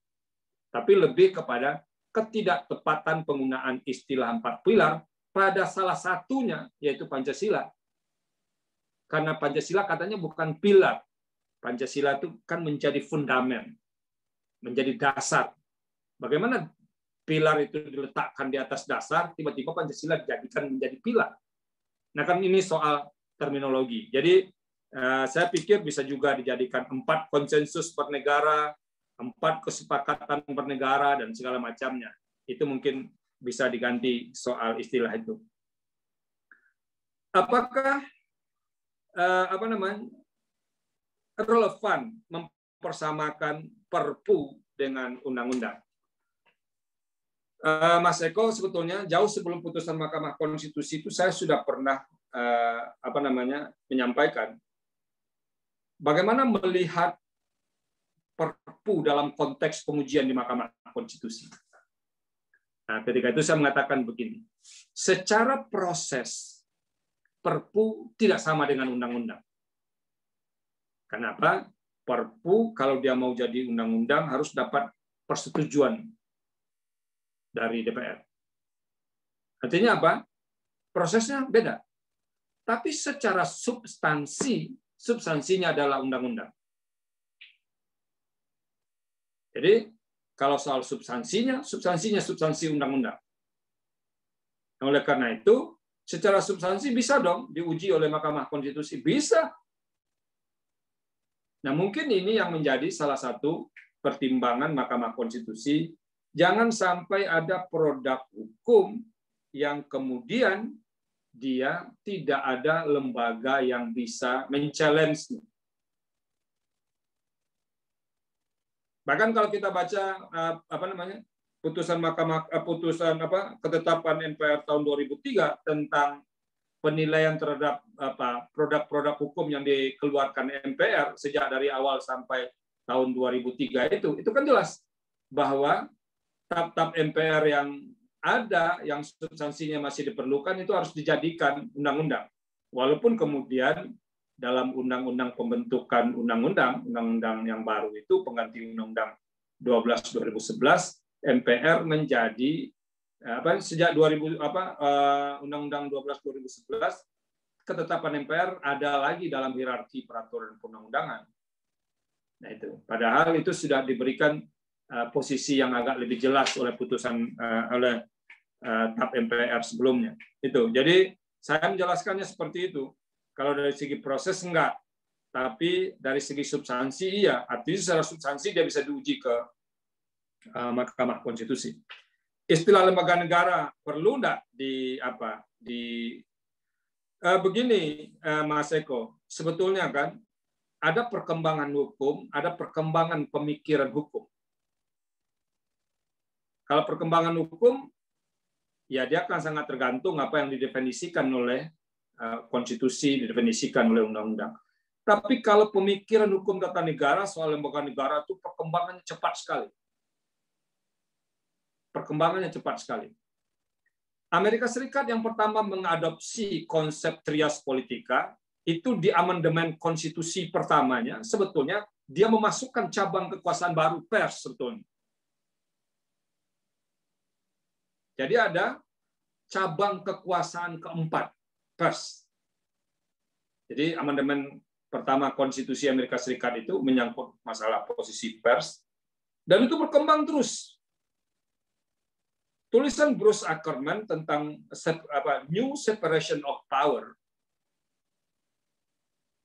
Tapi lebih kepada ketidaktepatan penggunaan istilah 4 pilar pada salah satunya, yaitu Pancasila. Karena Pancasila katanya bukan pilar. Pancasila itu kan menjadi fundamen, menjadi dasar. Bagaimana pilar itu diletakkan di atas dasar, tiba-tiba Pancasila dijadikan menjadi pilar. Nah, kan ini soal terminologi. Jadi saya pikir bisa juga dijadikan 4 konsensus bernegara, 4 kesepakatan bernegara, dan segala macamnya. Itu mungkin bisa diganti soal istilah itu. Apakah relevan mempersamakan Perpu dengan undang-undang? Mas Eko, sebetulnya jauh sebelum putusan Mahkamah Konstitusi itu saya sudah pernah menyampaikan bagaimana melihat Perpu dalam konteks pengujian di Mahkamah Konstitusi. Nah, ketika itu saya mengatakan begini, secara proses Perpu tidak sama dengan undang-undang. Kenapa? Perpu kalau dia mau jadi undang-undang harus dapat persetujuan dari DPR. Artinya apa? Prosesnya beda. Tapi secara substansinya adalah undang-undang. Jadi kalau soal substansi undang-undang. Oleh karena itu, secara substansi bisa dong diuji oleh Mahkamah Konstitusi. Bisa. Nah, mungkin ini yang menjadi salah satu pertimbangan Mahkamah Konstitusi. Jangan sampai ada produk hukum yang kemudian dia tidak ada lembaga yang bisa men-challenge. Bahkan kalau kita baca ketetapan MPR tahun 2003 tentang penilaian terhadap produk-produk hukum yang dikeluarkan MPR sejak dari awal sampai tahun 2003 itu kan jelas bahwa tap-tap MPR yang ada yang substansinya masih diperlukan itu harus dijadikan undang-undang. Walaupun kemudian dalam undang-undang pembentukan undang-undang yang baru itu pengganti undang-undang 12 2011, MPR menjadi sejak undang-undang 12 2011 ketetapan MPR ada lagi dalam hierarki peraturan perundang-undangan. Nah itu, padahal itu sudah diberikan posisi yang agak lebih jelas oleh putusan oleh TAP MPR sebelumnya. Itu. Jadi saya menjelaskannya seperti itu. Kalau dari segi proses enggak, tapi dari segi substansi iya. Artinya secara substansi dia bisa diuji ke Mahkamah Konstitusi. Istilah lembaga negara perlu enggak begini Mas Eko, sebetulnya kan ada perkembangan hukum, ada perkembangan pemikiran hukum. Kalau perkembangan hukum, ya dia akan sangat tergantung apa yang didefinisikan oleh konstitusi, didefinisikan oleh undang-undang. Tapi kalau pemikiran hukum tata negara soal lembaga negara itu perkembangannya cepat sekali. Perkembangannya cepat sekali. Amerika Serikat yang pertama mengadopsi konsep trias politika itu di amandemen konstitusi pertamanya, sebetulnya dia memasukkan cabang kekuasaan baru, pers sebetulnya. Jadi ada cabang kekuasaan keempat, pers. Jadi amandemen pertama konstitusi Amerika Serikat itu menyangkut masalah posisi pers, dan itu berkembang terus. Tulisan Bruce Ackerman tentang New Separation of Power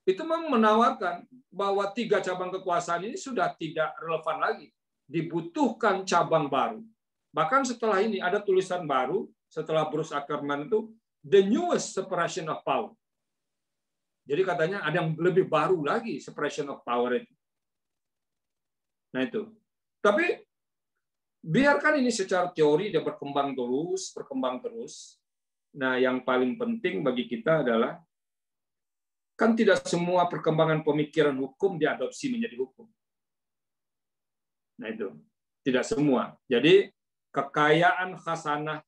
itu memang menawarkan bahwa 3 cabang kekuasaan ini sudah tidak relevan lagi. Dibutuhkan cabang baru. Bahkan setelah ini ada tulisan baru, setelah Bruce Ackerman itu, The Newest Separation of Power. Jadi katanya ada yang lebih baru lagi, separation of power itu. Nah itu. Tapi biarkan ini secara teori dia berkembang terus. Nah, yang paling penting bagi kita adalah kan tidak semua perkembangan pemikiran hukum diadopsi menjadi hukum. Nah, itu. Tidak semua. Jadi, kekayaan khasanah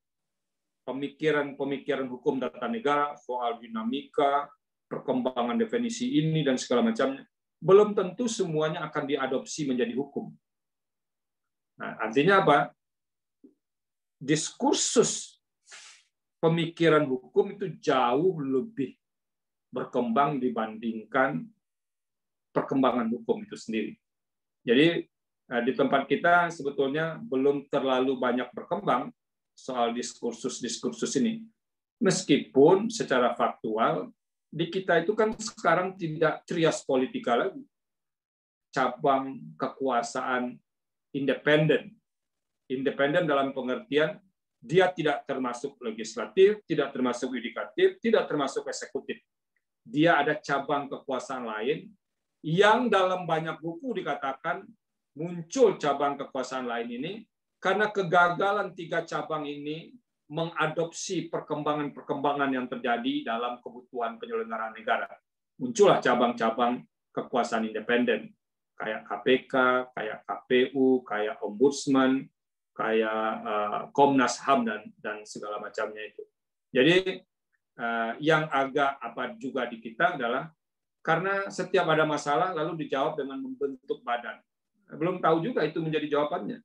pemikiran hukum tata negara, soal dinamika, perkembangan definisi ini dan segala macamnya, belum tentu semuanya akan diadopsi menjadi hukum. Nah, artinya apa? Diskursus pemikiran hukum itu jauh lebih berkembang dibandingkan perkembangan hukum itu sendiri. Jadi di tempat kita sebetulnya belum terlalu banyak berkembang soal diskursus ini. Meskipun secara faktual di kita itu kan sekarang tidak trias politika lagi. Cabang kekuasaan independen. Independen dalam pengertian dia tidak termasuk legislatif, tidak termasuk yudikatif, tidak termasuk eksekutif. Dia ada cabang kekuasaan lain yang dalam banyak buku dikatakan muncul cabang kekuasaan lain ini karena kegagalan 3 cabang ini mengadopsi perkembangan-perkembangan yang terjadi dalam kebutuhan penyelenggaraan negara. Muncullah cabang-cabang kekuasaan independen. Kayak KPK, kayak KPU, kayak Ombudsman, kayak Komnas HAM dan segala macamnya itu. Jadi yang agak juga di kita adalah karena setiap ada masalah lalu dijawab dengan membentuk badan. Belum tahu juga itu menjadi jawabannya.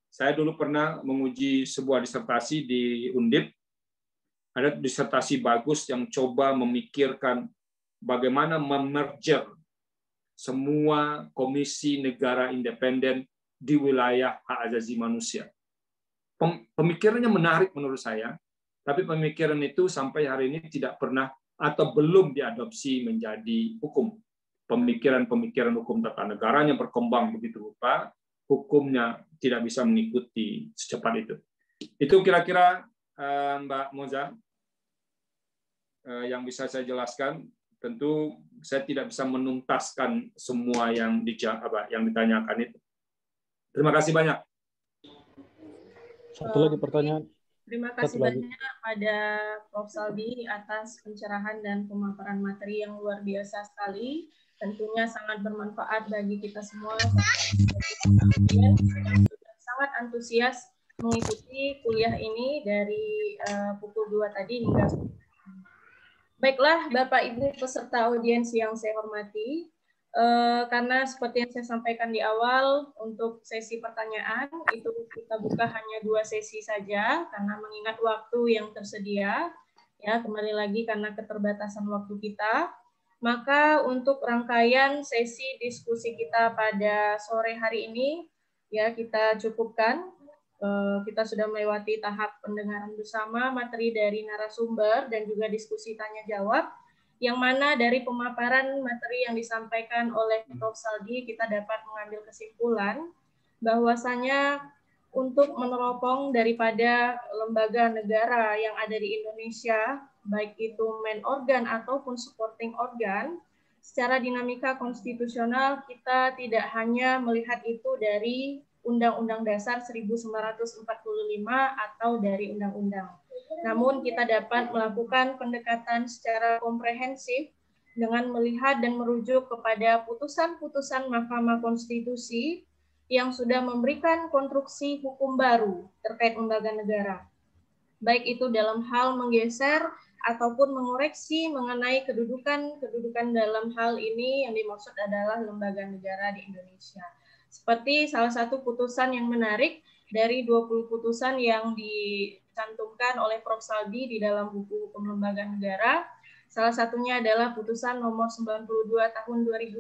Saya dulu pernah menguji sebuah disertasi di Undip. Ada disertasi bagus yang coba memikirkan bagaimana memerger semua komisi negara independen di wilayah hak asasi manusia. Pemikirannya menarik menurut saya, tapi pemikiran itu sampai hari ini tidak pernah atau belum diadopsi menjadi hukum. Pemikiran-pemikiran hukum tata negaranya berkembang begitu rupa, hukumnya tidak bisa mengikuti secepat itu. Itu kira-kira Mbak Moza yang bisa saya jelaskan. Tentu saya tidak bisa menuntaskan semua yang ditanyakan itu. Terima kasih banyak. Satu lagi pertanyaan. Terima kasih banyak pada Prof. Saldi atas pencerahan dan pemaparan materi yang luar biasa sekali. Tentunya sangat bermanfaat bagi kita semua. Sangat antusias mengikuti kuliah ini dari pukul 2 tadi hingga Baiklah, Bapak Ibu peserta audiensi yang saya hormati, karena seperti yang saya sampaikan di awal, untuk sesi pertanyaan itu kita buka hanya 2 sesi saja, karena mengingat waktu yang tersedia, ya kembali lagi karena keterbatasan waktu kita. Maka untuk rangkaian sesi diskusi kita pada sore hari ini, ya kita cukupkan. Kita sudah melewati tahap pendengaran bersama materi dari narasumber dan juga diskusi tanya jawab, yang mana dari pemaparan materi yang disampaikan oleh Prof. Saldi kita dapat mengambil kesimpulan bahwasanya untuk meneropong daripada lembaga negara yang ada di Indonesia, baik itu main organ ataupun supporting organ, secara dinamika konstitusional kita tidak hanya melihat itu dari Undang-Undang Dasar 1945 atau dari undang-undang. Namun kita dapat melakukan pendekatan secara komprehensif dengan melihat dan merujuk kepada putusan-putusan Mahkamah Konstitusi yang sudah memberikan konstruksi hukum baru terkait lembaga negara. Baik itu dalam hal menggeser ataupun mengoreksi mengenai kedudukan dalam hal ini yang dimaksud adalah lembaga negara di Indonesia. Seperti salah satu putusan yang menarik dari 20 putusan yang dicantumkan oleh Prof. Saldi di dalam buku Hukum Lembaga Negara, salah satunya adalah putusan nomor 92 tahun 2012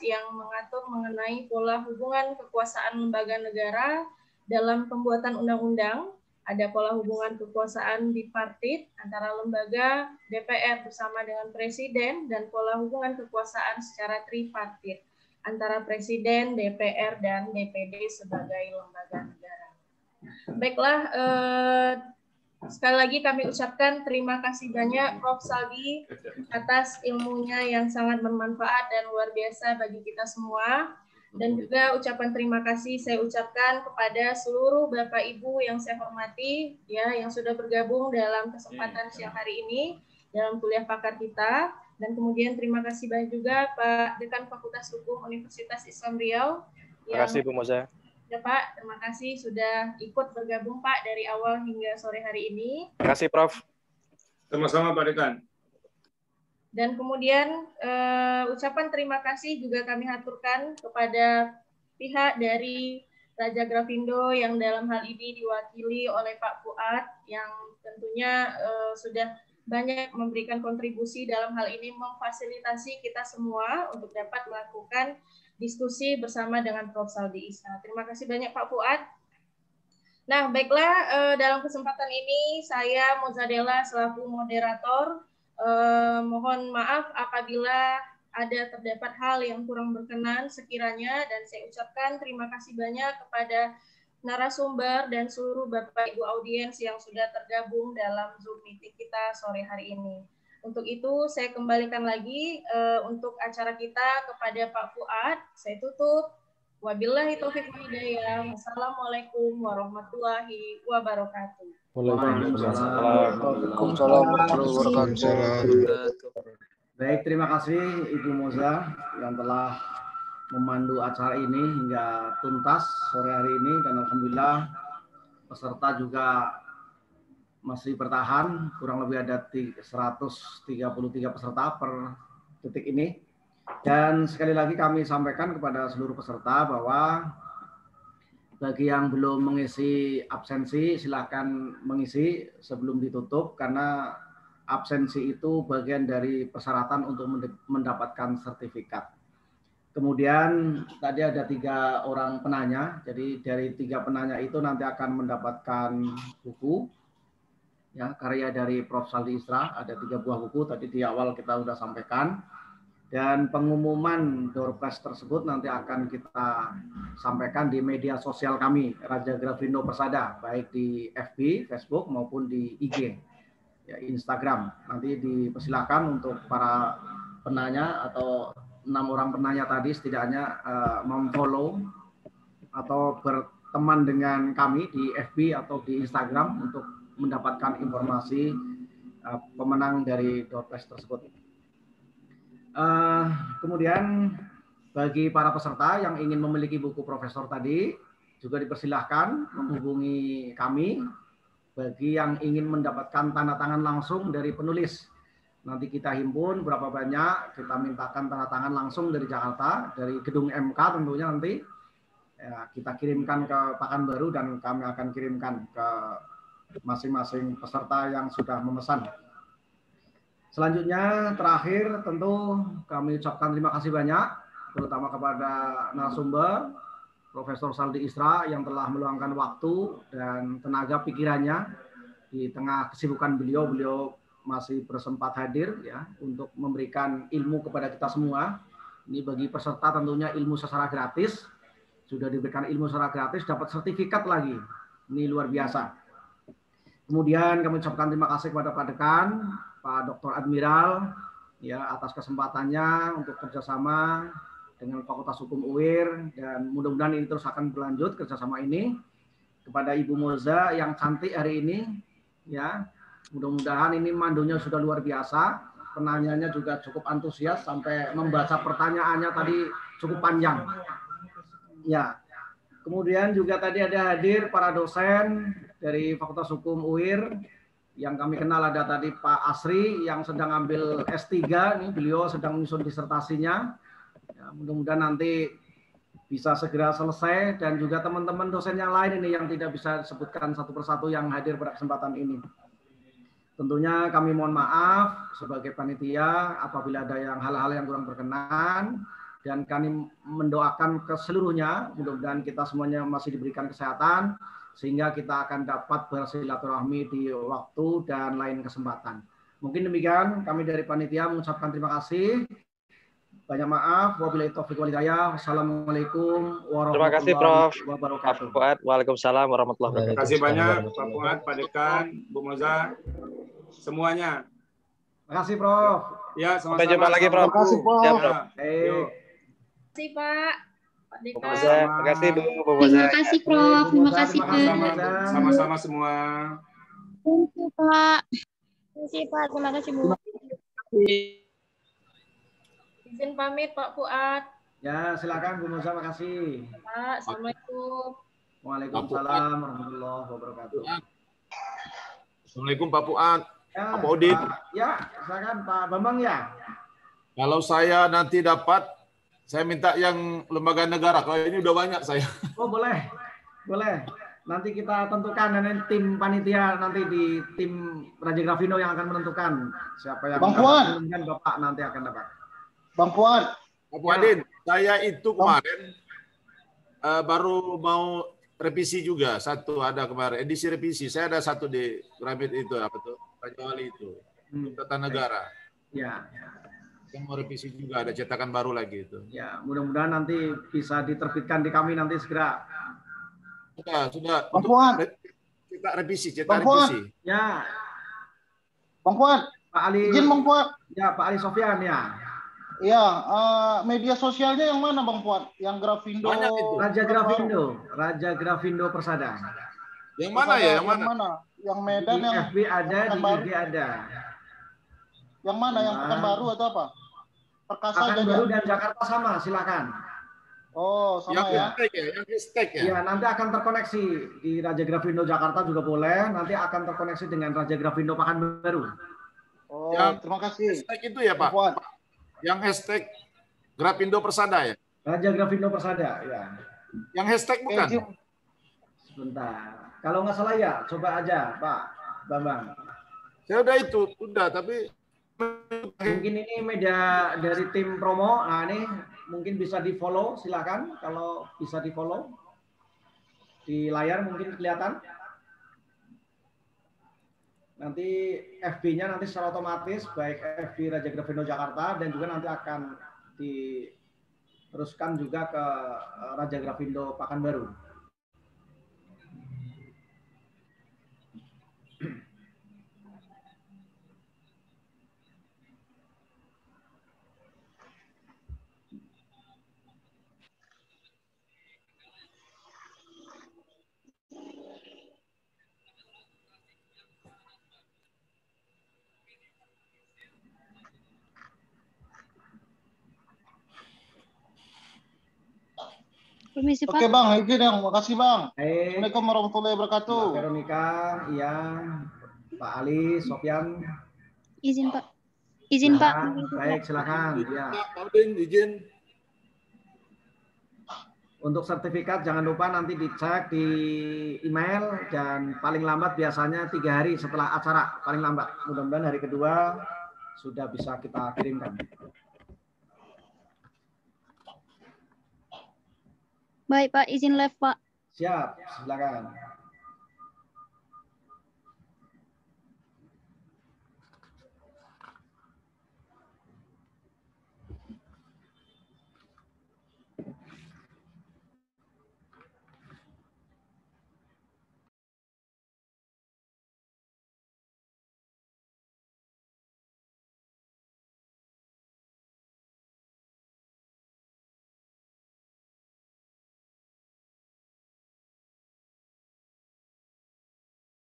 yang mengatur mengenai pola hubungan kekuasaan lembaga negara dalam pembuatan undang-undang. Ada pola hubungan kekuasaan bipartit antara lembaga DPR bersama dengan Presiden dan pola hubungan kekuasaan secara tripartit antara Presiden, DPR, dan DPD sebagai lembaga negara. Baiklah, sekali lagi kami ucapkan terima kasih banyak Prof. Saldi atas ilmunya yang sangat bermanfaat dan luar biasa bagi kita semua. Dan juga ucapan terima kasih saya ucapkan kepada seluruh Bapak Ibu yang saya hormati, ya, yang sudah bergabung dalam kesempatan siang hari ini dalam kuliah pakar kita. Dan kemudian terima kasih banyak juga Pak Dekan Fakultas Hukum Universitas Islam Riau. Terima kasih Bu Moza. Ya Pak, terima kasih sudah ikut bergabung Pak dari awal hingga sore hari ini. Terima kasih Prof. Sama-sama Pak Dekan. Dan kemudian ucapan terima kasih juga kami haturkan kepada pihak dari Raja Grafindo yang dalam hal ini diwakili oleh Pak Fuad yang tentunya sudah banyak memberikan kontribusi dalam hal ini memfasilitasi kita semua untuk dapat melakukan diskusi bersama dengan Prof. Saldi Isra. Terima kasih banyak Pak Fuad. Nah, baiklah, dalam kesempatan ini saya Mozadela selaku moderator mohon maaf apabila ada terdapat hal yang kurang berkenan sekiranya, dan saya ucapkan terima kasih banyak kepada narasumber dan seluruh Bapak Ibu audiens yang sudah tergabung dalam Zoom meeting kita sore hari ini. Untuk itu saya kembalikan lagi untuk acara kita kepada Pak Fuad. Saya tutup. Wabillahi taufiq wal hidayah. Wassalamualaikum warahmatullahi wabarakatuh. Waalaikumsalam warahmatullahi wabarakatuh. Baik, terima kasih Ibu Moza yang telah memandu acara ini hingga tuntas sore hari ini, dan alhamdulillah peserta juga masih bertahan, kurang lebih ada 133 peserta per detik ini. Dan sekali lagi kami sampaikan kepada seluruh peserta bahwa bagi yang belum mengisi absensi silakan mengisi sebelum ditutup, karena absensi itu bagian dari persyaratan untuk mendapatkan sertifikat. Kemudian tadi ada 3 orang penanya, jadi dari 3 penanya itu nanti akan mendapatkan buku, ya, karya dari Prof. Saldi Isra, ada 3 buah buku, tadi di awal kita sudah sampaikan. Dan pengumuman door prize tersebut nanti akan kita sampaikan di media sosial kami, Raja Grafindo Persada, baik di FB, Facebook, maupun di IG, ya, Instagram. Nanti dipersilakan untuk para penanya atau 6 orang penanya tadi setidaknya memfollow atau berteman dengan kami di FB atau di Instagram untuk mendapatkan informasi pemenang dari door prize tersebut. Kemudian bagi para peserta yang ingin memiliki buku profesor tadi juga dipersilahkan menghubungi kami. Bagi yang ingin mendapatkan tanda tangan langsung dari penulis Nanti kita himpun berapa banyak, kita mintakan tanda tangan langsung dari Jakarta, dari gedung MK tentunya nanti. Ya, kita kirimkan ke Pekanbaru dan kami akan kirimkan ke masing-masing peserta yang sudah memesan. Selanjutnya, terakhir tentu kami ucapkan terima kasih banyak, terutama kepada narasumber, Profesor Saldi Isra yang telah meluangkan waktu dan tenaga pikirannya di tengah kesibukan beliau masih bersempat hadir ya untuk memberikan ilmu kepada kita semua. Ini bagi peserta tentunya ilmu secara gratis. Sudah diberikan ilmu secara gratis, dapat sertifikat lagi. Ini luar biasa. Kemudian kami ucapkan terima kasih kepada Pak Dekan, Pak Dr. Admiral, ya atas kesempatannya untuk kerjasama dengan Fakultas Hukum UIR, dan mudah-mudahan ini terus akan berlanjut kerjasama ini. Kepada Ibu Moza yang cantik hari ini, ya mudah-mudahan ini mandonya sudah luar biasa, penanyanya juga cukup antusias sampai membaca pertanyaannya tadi cukup panjang. Ya, kemudian juga tadi ada hadir para dosen dari Fakultas Hukum UIR yang kami kenal, ada tadi Pak Asri yang sedang ambil S3, nih beliau sedang menyusun disertasinya. Ya, mudah-mudahan nanti bisa segera selesai, dan juga teman-teman dosen yang lain ini yang tidak bisa disebutkan satu persatu yang hadir pada kesempatan ini. Tentunya kami mohon maaf sebagai panitia apabila ada hal-hal yang kurang berkenan. Dan kami mendoakan ke seluruhnya, mudah-mudahan kita semuanya masih diberikan kesehatan, sehingga kita akan dapat bersilaturahmi di waktu dan lain kesempatan. Mungkin demikian, kami dari panitia mengucapkan terima kasih. Banyak maaf, wabillahi taufiq wal hidayah. Wassalamualaikum warahmatullahi wabarakatuh. Pak Fuad, waalaikumsalam warahmatullahi wabarakatuh. Terima kasih banyak Pak Fuad, Pak Dekan, Bu Moza, semuanya. Terima kasih Prof. Ya, sama-sama. Sampai jumpa lagi Prof. Terima kasih, Prof. Ya, Prof. Terima kasih Pak. Pak Dekan. Terima kasih Bu Moza. Terima kasih Prof. Terima kasih Sama-sama, Pak. sama-sama semua. Thank you Pak. Terima kasih Pak. Terima kasih Bu. Izin pamit Pak Fuad. Ya, silakan Bu Moza, makasih. Pak, Assalamualaikum. Waalaikumsalam warahmatullahi wabarakatuh. Assalamualaikum Pak Fuad. Ya, Pak Odin. Ya, silakan Pak Bambang ya. Kalau saya nanti dapat, saya minta yang lembaga negara. Kalau ini udah banyak saya. Oh boleh, boleh. Nanti kita tentukan, dan tim panitia nanti di tim Raja Grafino yang akan menentukan siapa yang Bang Fuad. Kemudian Bapak nanti akan dapat. Bang Fuad. Pak Fuadin, saya itu kemarin baru mau revisi juga. Satu ada kemarin, edisi revisi. Saya ada satu di Grabit itu, apa tuh? Raja Wali itu. Tata Negara. Ya. Yang mau revisi juga, ada cetakan baru lagi itu. Ya, mudah-mudahan nanti bisa diterbitkan di kami nanti segera. Sudah. Bang Fuad. Cetak revisi, Bang Fuad. revisi. Ya, Bang Fuad. Pak Ali. Izin Bang Fuad. Ya, Pak Ali Sofyan ya. Ya, media sosialnya yang mana Bang Fuad? Yang Grafindo. Banyak itu. Raja Grafindo Persada. Yang mana ya? Yang mana? Yang Medan, Di yang FB ada, di IG ada. Yang mana? Yang Pekanbaru atau apa? Perkasa Pekanbaru aja. dan Jakarta sama, silakan. Oh, sama Yang ya. hashtag ya, yang hashtag ya. Ya, nanti akan terkoneksi di Raja Grafindo Jakarta juga boleh. Nanti akan terkoneksi dengan Raja Grafindo Pekanbaru. Oh, Yang terima kasih. hashtag itu ya Pak. Bang Fuad. Yang hashtag Grafindo Persada ya. Raja Grafindo Persada, ya. Yang hashtag bukan. Sebentar. Kalau nggak salah ya, coba aja Pak Bambang. Saya udah itu, udah, tapi Mungkin ini media dari tim promo. Nah, ini mungkin bisa di-follow, silakan kalau bisa di-follow. Di layar mungkin kelihatan. Nanti FB-nya nanti secara otomatis baik FB Raja Grafindo Jakarta dan juga nanti akan diteruskan juga ke Raja Grafindo Pekanbaru. Permisi Pak. Oke Bang, izin yang makasih Bang. Baik. Assalamualaikum warahmatullahi wabarakatuh. Mbak Veronica, iya. Pak Ali, Sofyan. Izin Pak. Izin Pak. Baik, silakan. Ya. Pak Udin, izin. Untuk sertifikat jangan lupa nanti dicek di email dan paling lambat biasanya 3 hari setelah acara, paling lambat. Mudah-mudahan hari kedua sudah bisa kita kirimkan. Baik Pak, izin live Pak. Siap, silakan.